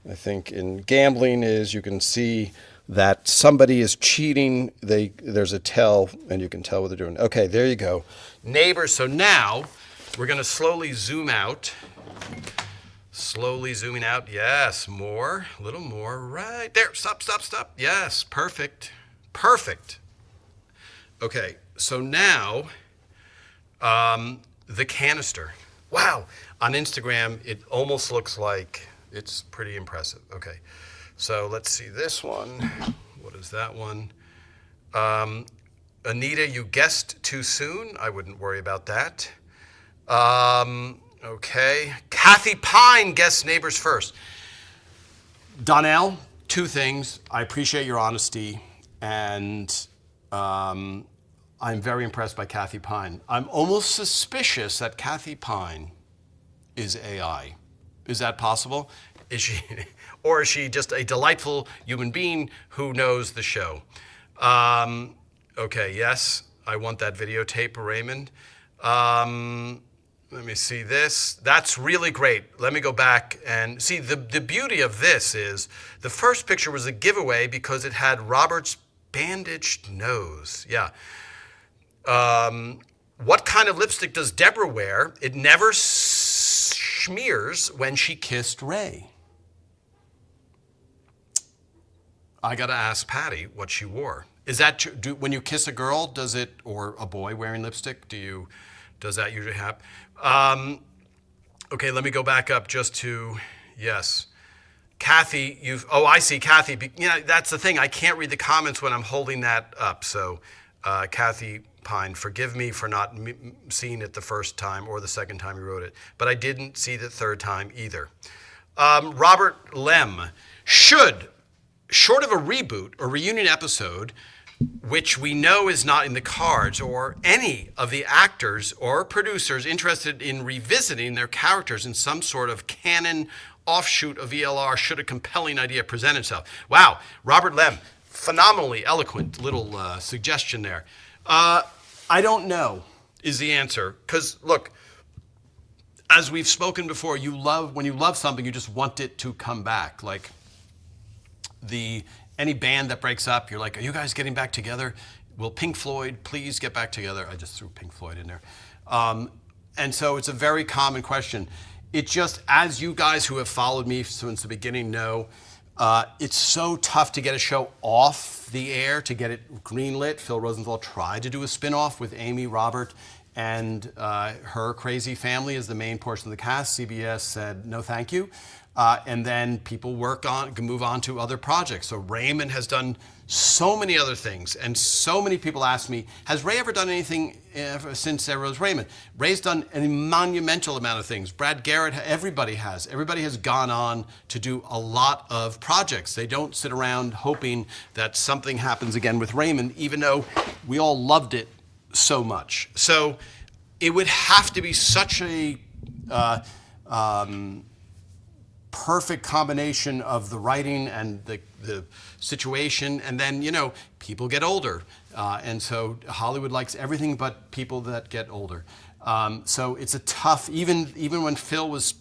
I think, in gambling is you can see that somebody is cheating. There's a tell, and you can tell what they're doing. Okay, there you go. Neighbors. So now we're going to slowly zoom out. Slowly zooming out. Yes, more. A little more. Right there. Stop. Yes, perfect. Perfect. Okay, so now the canister. Wow. On Instagram, it almost looks like it's pretty impressive. Okay, so let's see this one. What is that one? Anita, you guessed too soon. I wouldn't worry about that. Okay. Kathy Pine guessed neighbors first. Donnell, two things. I appreciate your honesty, and I'm very impressed by Kathy Pine. I'm almost suspicious that Kathy Pine is AI. Is that possible? Is she, or is she just a delightful human being who knows the show? Okay, yes, I want that videotape, Raymond. Let me see this. That's really great. Let me go back and see. The beauty of this is the first picture was a giveaway because it had Robert's bandaged nose. Yeah. What kind of lipstick does Deborah wear? It never smears when she kissed Ray. I got to ask Patty what she wore. Is that when you kiss a girl, does it, or a boy wearing lipstick, does that usually happen? Okay, let me go back up just to, yes. Kathy, I see Kathy. Yeah, that's the thing. I can't read the comments when I'm holding that up. So, Kathy Pine, forgive me for not seeing it the first time or the second time you wrote it. But I didn't see the third time either. Robert Lem, short of a reboot or reunion episode, which we know is not in the cards, or any of the actors or producers interested in revisiting their characters in some sort of canon offshoot of ELR should a compelling idea present itself. Wow, Robert Lem, phenomenally eloquent little suggestion there. I don't know is the answer, because look, as we've spoken before, when you love something, you just want it to come back. Like any band that breaks up, you're like, are you guys getting back together? Will Pink Floyd please get back together? I just threw Pink Floyd in there. And so it's a very common question. It just, as you guys who have followed me since the beginning know, it's so tough to get a show off the air, to get it greenlit. Phil Rosenthal tried to do a spinoff with Amy Robert and her crazy family as the main portion of the cast. CBS said, no, thank you. And then people move on to other projects. So Raymond has done so many other things, and so many people ask me, has Ray ever done anything since there was Raymond? Ray's done a monumental amount of things. Brad Garrett, everybody has. Everybody has gone on to do a lot of projects. They don't sit around hoping that something happens again with Raymond, even though we all loved it so much. So it would have to be such a perfect combination of the writing and the situation, and then people get older, and so Hollywood likes everything but people that get older. So it's a tough, even when Phil was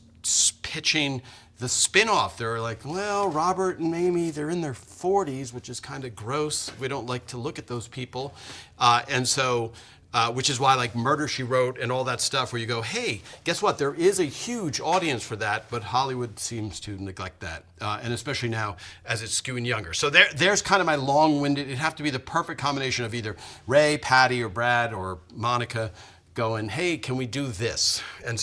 pitching the spin-off, they were like, well, Robert and Amy, they're in their 40s, which is kind of gross. We don't like to look at those people. Which is why like Murder, She Wrote and all that stuff where you go, hey, guess what? There is a huge audience for that, but Hollywood seems to neglect that. And especially now as it's skewing younger. So there's kind of my long-winded, it'd have to be the perfect combination of either Ray, Patty, or Brad, or Monica going, hey, can we do this? And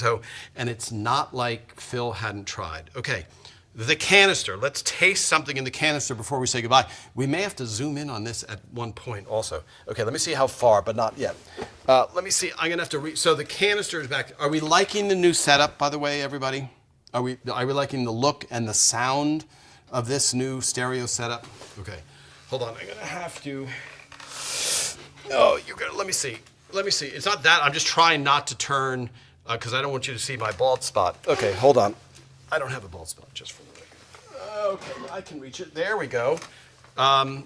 it's not like Phil hadn't tried. Okay. The canister. Let's taste something in the canister before we say goodbye. We may have to zoom in on this at one point also. Okay, let me see how far, but not yet. Let me see. I'm going to have to so the canister is back. Are we liking the new setup, by the way, everybody? Are we liking the look and the sound of this new stereo setup? Okay. Hold on. I'm going to have to... Oh, you're going to... Let me see. It's not that. I'm just trying not to turn because I don't want you to see my bald spot. Okay, hold on. I don't have a bald spot, just for the record. Okay, I can reach it. There we go. Okay.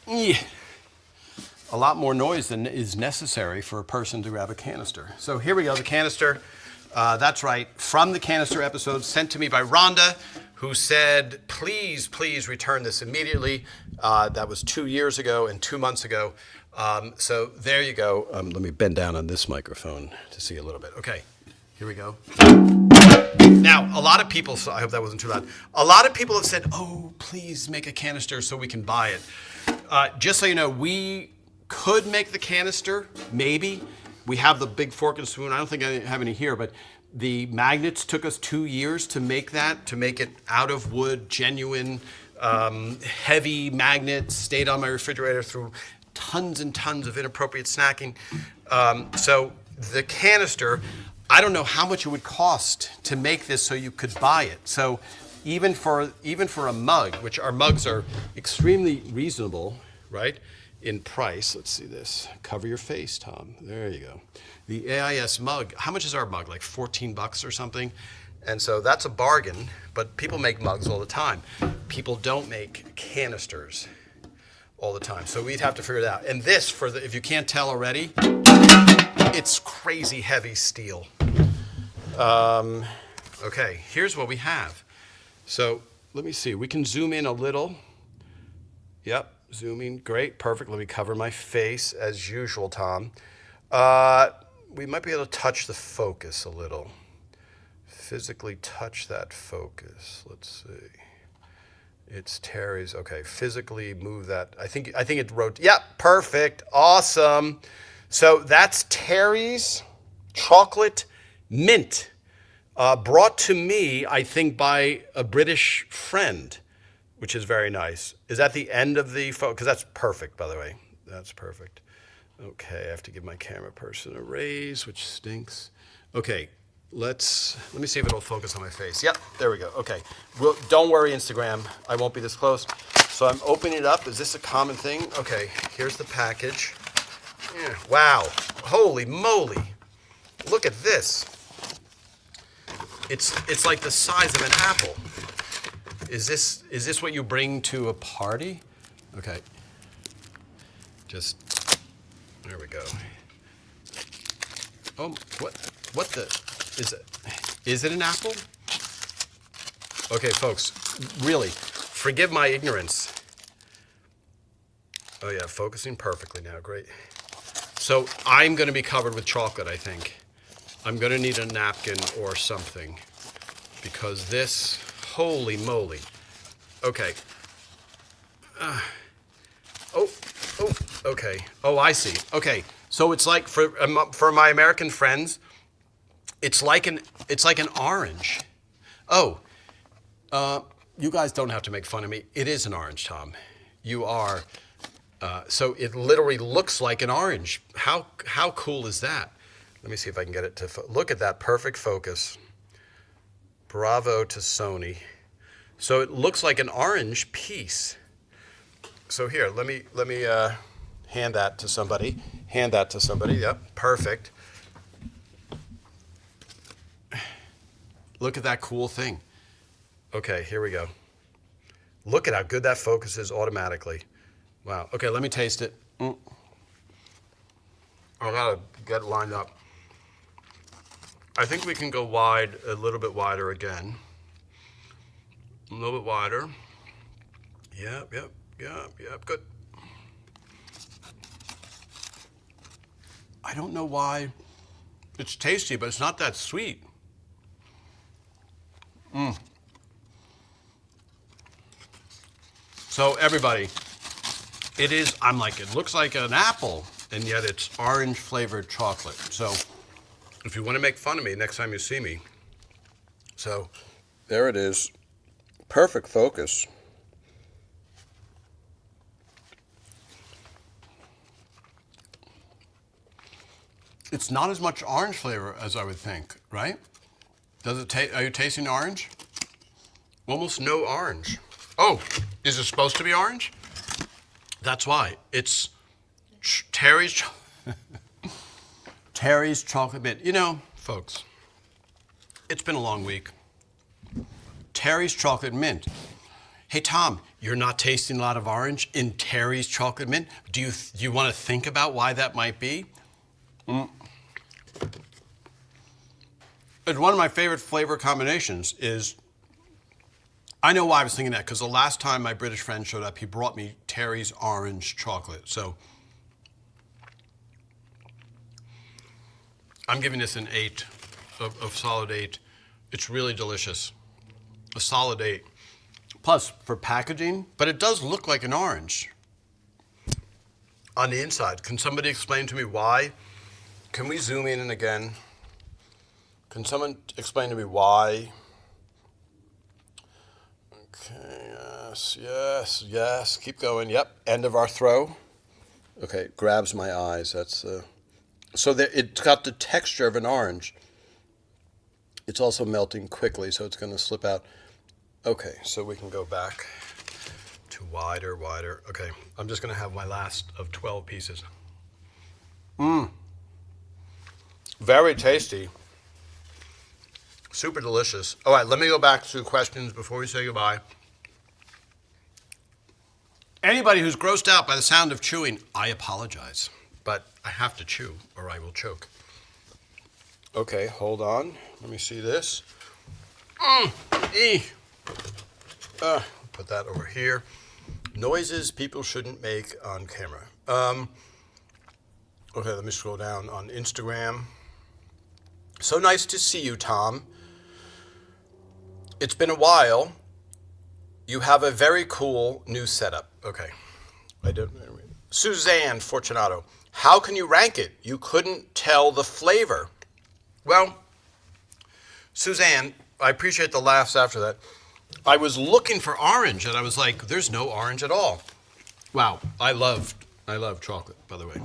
Yeah. A lot more noise than is necessary for a person to grab a canister. So here we go, the canister. That's right, from the canister episode sent to me by Rhonda, who said, please, please return this immediately. That was 2 years ago and 2 months ago. So there you go. Let me bend down on this microphone to see a little bit. Okay. Here we go. Now, a lot of people, so I hope that wasn't too loud. A lot of people have said, oh, please make a canister so we can buy it. Just so you know, we could make the canister, maybe. We have the big fork and spoon. I don't think I have any here, but the magnets took us 2 years to make that, to make it out of wood, genuine, heavy magnets, stayed on my refrigerator through tons and tons of inappropriate snacking. So the canister, I don't know how much it would cost to make this so you could buy it. So even for a mug, which our mugs are extremely reasonable, right, in price. Let's see this. Cover your face, Tom. There you go. The AIS mug. How much is our mug? Like $14 or something? And so that's a bargain, but people make mugs all the time. People don't make canisters all the time. So we'd have to figure it out. And this, if you can't tell already, it's crazy heavy steel. Okay, here's what we have. So let me see. We can zoom in a little. Yep, zooming. Great, perfect. Let me cover my face as usual, Tom. We might be able to touch the focus a little. Physically touch that focus. Let's see. It's Terry's. Okay, physically move that. I think it wrote. Yeah, perfect. Awesome. So that's Terry's chocolate mint, brought to me, I think, by a British friend, which is very nice. Is that the end of the photo? Because that's perfect, by the way. That's perfect. Okay, I have to give my camera person a raise, which stinks. Okay, let me see if it'll focus on my face. Yep, there we go. Okay, don't worry, Instagram. I won't be this close. So I'm opening it up. Is this a common thing? Okay, here's the package. Yeah, wow, holy moly. Look at this. It's like the size of an apple. Is this what you bring to a party? Okay. There we go. Oh, what the, is it an apple? Okay, folks, really, forgive my ignorance. Oh yeah, focusing perfectly now, great. So I'm gonna be covered with chocolate, I think. I'm gonna need a napkin or something because this, holy moly. Okay. Okay. Oh, I see. Okay. So it's like for my American friends, it's like an orange. Oh, you guys don't have to make fun of me. It is an orange, Tom. You are. So it literally looks like an orange. How cool is that? Let me see if I can get it to look at that perfect focus. Bravo to Sony. So it looks like an orange piece. So here, let me hand that to somebody. Hand that to somebody. Yep, perfect. Look at that cool thing. Okay, here we go. Look at how good that focuses automatically. Wow. Okay, let me taste it. I gotta get lined up. I think we can go wide, a little bit wider again. A little bit wider. Yep, good. I don't know why. It's tasty, but it's not that sweet. So everybody, it looks like an apple, and yet it's orange flavored chocolate. So if you want to make fun of me next time you see me. So there it is. Perfect focus. It's not as much orange flavor as I would think, right? Does it taste? Are you tasting orange? Almost no orange. Oh, is it supposed to be orange? That's why. It's Terry's Terry's chocolate mint. You know, folks, it's been a long week. Terry's chocolate mint. Hey Tom, you're not tasting a lot of orange in Terry's chocolate mint. Do you want to think about why that might be? It's one of my favorite flavor combinations is, I know why I was thinking that, because the last time my British friend showed up, he brought me Terry's orange chocolate. So I'm giving this an 8, of solid 8. It's really delicious. A solid 8. Plus, for packaging, but it does look like an orange on the inside. Can somebody explain to me why? Can we zoom in again? Can someone explain to me why? Okay, yes. Keep going. Yep, end of our throw. Okay, grabs my eyes. That's so there, it's got the texture of an orange. It's also melting quickly, so it's going to slip out. Okay, so we can go back to wider. Okay, I'm just going to have my last of 12 pieces. Very tasty. Super delicious. All right, let me go back to questions before we say goodbye. Anybody who's grossed out by the sound of chewing, I apologize, but I have to chew or I will choke. Okay, hold on. Let me see this. Put that over here. Noises people shouldn't make on camera. Okay, let me scroll down on Instagram. So nice to see you, Tom. It's been a while. You have a very cool new setup. Okay. Suzanne Fortunato. How can you rank it? You couldn't tell the flavor. Well, Suzanne, I appreciate the laughs after that. I was looking for orange, and I was like, there's no orange at all. Wow, I love chocolate, by the way.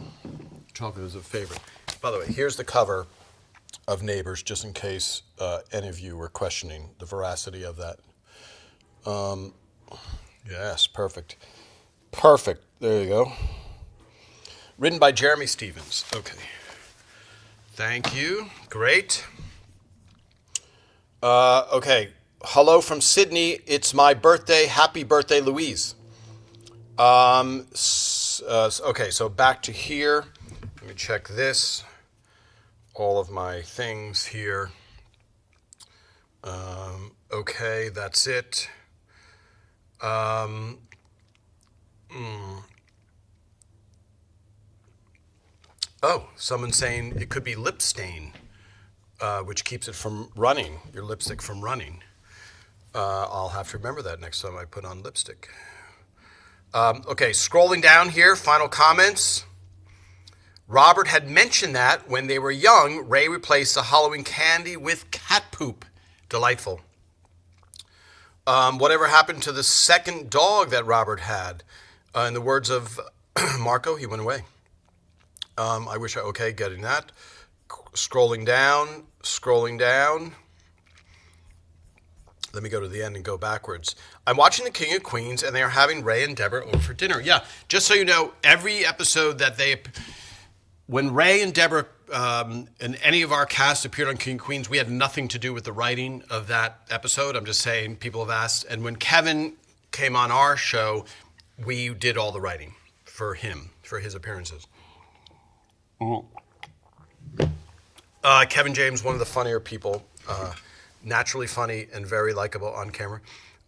Chocolate is a favorite. By the way, here's the cover of Neighbors, just in case any of you were questioning the veracity of that. Yes, perfect. Perfect, there you go. Written by Jeremy Stevens. Okay. Thank you, great. Okay, hello from Sydney. It's my birthday. Happy birthday, Louise. Okay, so back to here. Let me check this. All of my things here. Okay, that's it. Oh, someone's saying it could be lip stain, which keeps it from running, your lipstick from running. I'll have to remember that next time I put on lipstick. Okay, scrolling down here, final comments. Robert had mentioned that when they were young, Ray replaced the Halloween candy with cat poop. Delightful. Whatever happened to the second dog that Robert had? In the words of Marco, he went away. I wish okay, getting that. Scrolling down. Let me go to the end and go backwards. I'm watching The King of Queens, and they are having Ray and Deborah over for dinner. Yeah, just so you know, every episode that when Ray and Deborah and any of our cast appeared on King of Queens, we had nothing to do with the writing of that episode. I'm just saying, people have asked. And when Kevin came on our show, we did all the writing for him, for his appearances. Kevin James, one of the funnier people, naturally funny and very likable on camera.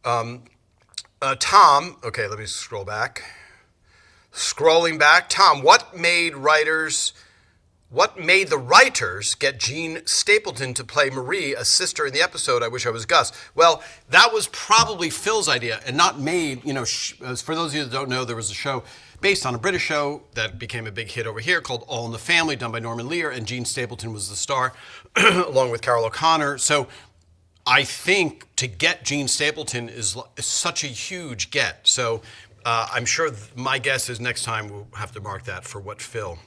Tom, okay, let me scroll back. Scrolling back, Tom, what made the writers get Jean Stapleton to play Marie, a sister in the episode I Wish I Was Gus? Well, that was probably Phil's idea and not made, for those of you that don't know, there was a show based on a British show that became a big hit over here called All in the Family, done by Norman Lear, and Jean Stapleton was the star, along with Carol O'Connor. So I think to get Jean Stapleton is such a huge get. So I'm sure my guess is next time we'll have to mark that for what Phil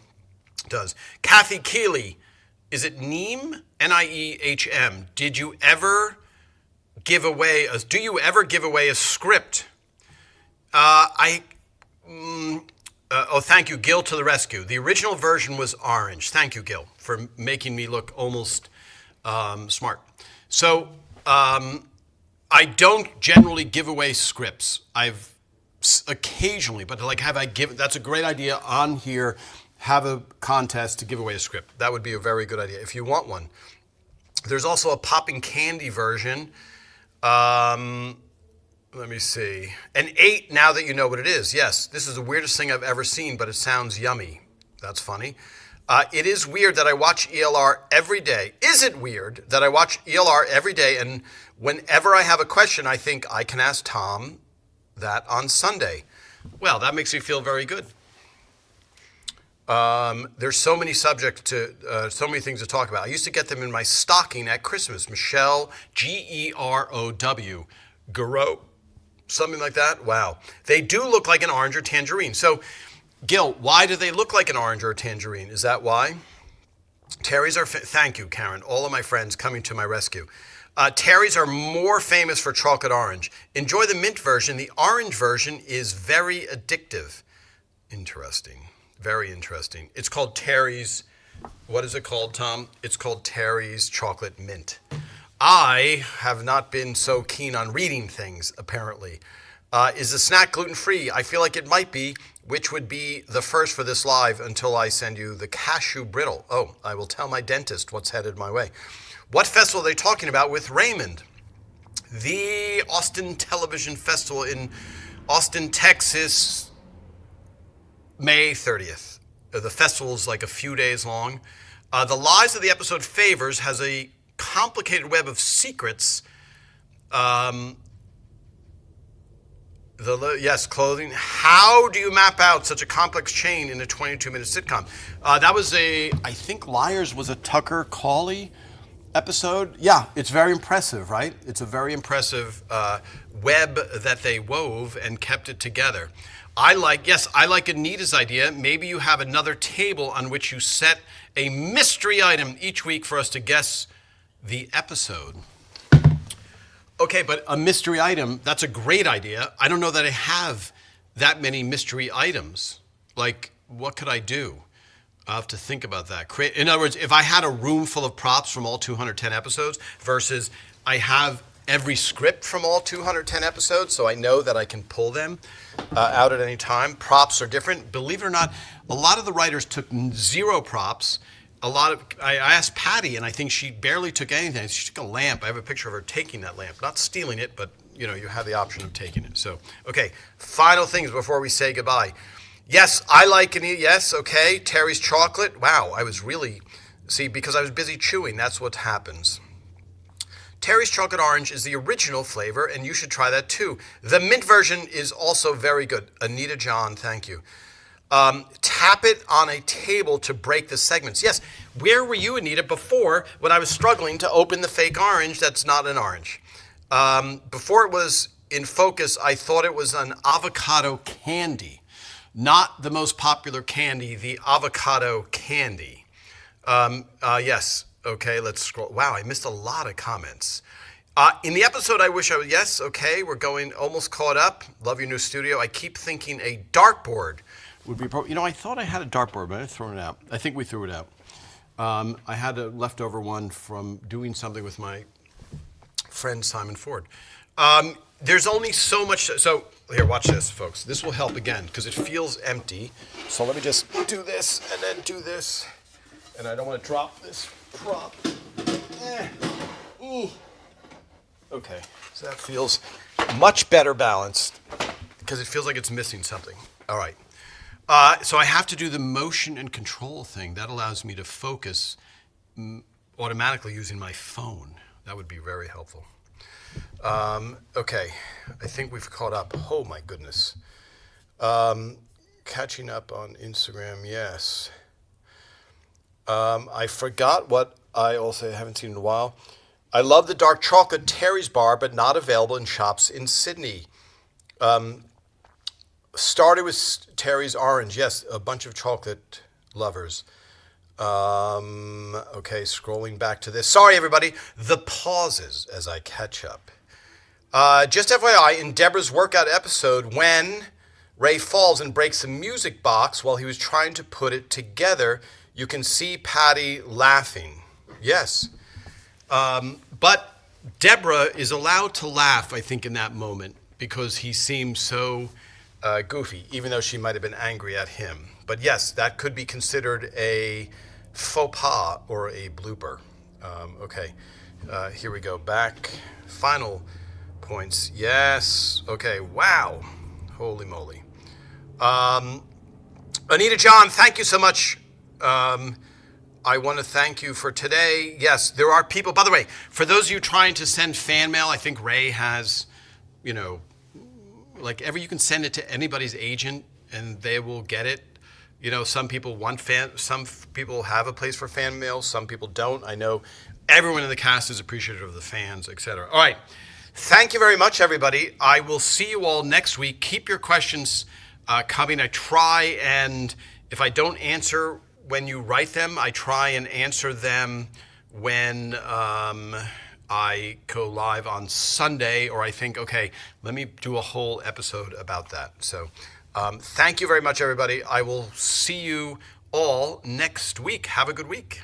does. Kathy Keeley, is it Neem? Niehm. Do you ever give away a script? Thank you, Gil to the rescue. The original version was orange. Thank you, Gil, for making me look almost smart. So I don't generally give away scripts. I've occasionally, but that's a great idea on here. Have a contest to give away a script. That would be a very good idea if you want one. There's also a popping candy version. Let me see. An 8, now that you know what it is. Yes, this is the weirdest thing I've ever seen, but it sounds yummy. That's funny. It is weird that I watch ELR every day. Is it weird that I watch ELR every day, and whenever I have a question, I think I can ask Tom that on Sunday? Well, that makes me feel very good. There's so many subjects so many things to talk about. I used to get them in my stocking at Christmas. Michelle, Gerow, Garot, something like that. Wow. They do look like an orange or tangerine. So, Gil, why do they look like an orange or a tangerine? Is that why? Terry's are, thank you, Karen, all of my friends coming to my rescue. Terry's are more famous for chocolate orange. Enjoy the mint version. The orange version is very addictive. Interesting. Very interesting. It's called Terry's, what is it called, Tom? It's called Terry's Chocolate Mint. I have not been so keen on reading things, apparently. Is the snack gluten-free? I feel like it might be, which would be the first for this live until I send you the cashew brittle. Oh, I will tell my dentist what's headed my way. What festival are they talking about with Raymond? The Austin Television Festival in Austin, Texas, May 30th. The festival is like a few days long. The Lies of the Episode Favors has a complicated web of secrets. Yes, clothing. How do you map out such a complex chain in a 22-minute sitcom? That was I think Liars was a Tucker Cawley episode. Yeah, it's very impressive, right? It's a very impressive web that they wove and kept it together. I like Anita's idea. Maybe you have another table on which you set a mystery item each week for us to guess the episode. Okay, but a mystery item, that's a great idea. I don't know that I have that many mystery items. Like, what could I do? I'll have to think about that. In other words, if I had a room full of props from all 210 episodes versus I have every script from all 210 episodes, so I know that I can pull them out at any time. Props are different. Believe it or not, a lot of the writers took 0 props. I asked Patty, and I think she barely took anything. She took a lamp. I have a picture of her taking that lamp, not stealing it, but you have the option of taking it. So, okay, final things before we say goodbye. Yes, I like it. Yes, okay. Terry's chocolate. Wow, I was really, because I was busy chewing, that's what happens. Terry's Chocolate Orange is the original flavor, and you should try that too. The mint version is also very good. Anita John, thank you. Tap it on a table to break the segments. Yes, where were you, Anita, before when I was struggling to open the fake orange that's not an orange? Before it was in focus, I thought it was an avocado candy. Not the most popular candy, the avocado candy. Yes. Okay, let's scroll. Wow, I missed a lot of comments. In the episode, I wish I was, yes, okay, we're going almost caught up. Love your new studio. I keep thinking a dartboard would be, I thought I had a dartboard, but I've thrown it out. I think we threw it out. I had a leftover one from doing something with my friend Simon Ford. There's only so much, so here, watch this, folks. This will help again, because it feels empty. So let me just do this, and then do this. and I don't want to drop this prop. Okay, so that feels much better balanced because it feels like it's missing something. All right. So I have to do the motion and control thing. That allows me to focus automatically using my phone. That would be very helpful. Okay, I think we've caught up. Oh my goodness. Catching up on Instagram, yes. I forgot what I also haven't seen in a while. I love the dark chocolate Terry's bar, but not available in shops in Sydney. Started with Terry's orange. Yes, a bunch of chocolate lovers. Okay, scrolling back to this. Sorry, everybody. The pauses as I catch up. Just FYI, in Deborah's workout episode, when Ray falls and breaks a music box while he was trying to put it together, you can see Patty laughing. Yes. But Deborah is allowed to laugh, I think, in that moment because he seemed so goofy, even though she might have been angry at him. But yes, that could be considered a faux pas or a blooper. Okay, here we go. Back. Final points. Yes. Okay, wow. Holy moly. Anita John, thank you so much. I want to thank you for today. Yes, there are people, by the way, for those of you trying to send fan mail, I think Ray has, you can send it to anybody's agent and they will get it. Some people some people have a place for fan mail, some people don't. I know everyone in the cast is appreciative of the fans, etc. All right. Thank you very much, everybody. I will see you all next week. Keep your questions coming. I try, and if I don't answer when you write them, I try and answer them when I go live on Sunday, or I think, okay, let me do a whole episode about that. So thank you very much, everybody. I will see you all next week. Have a good week.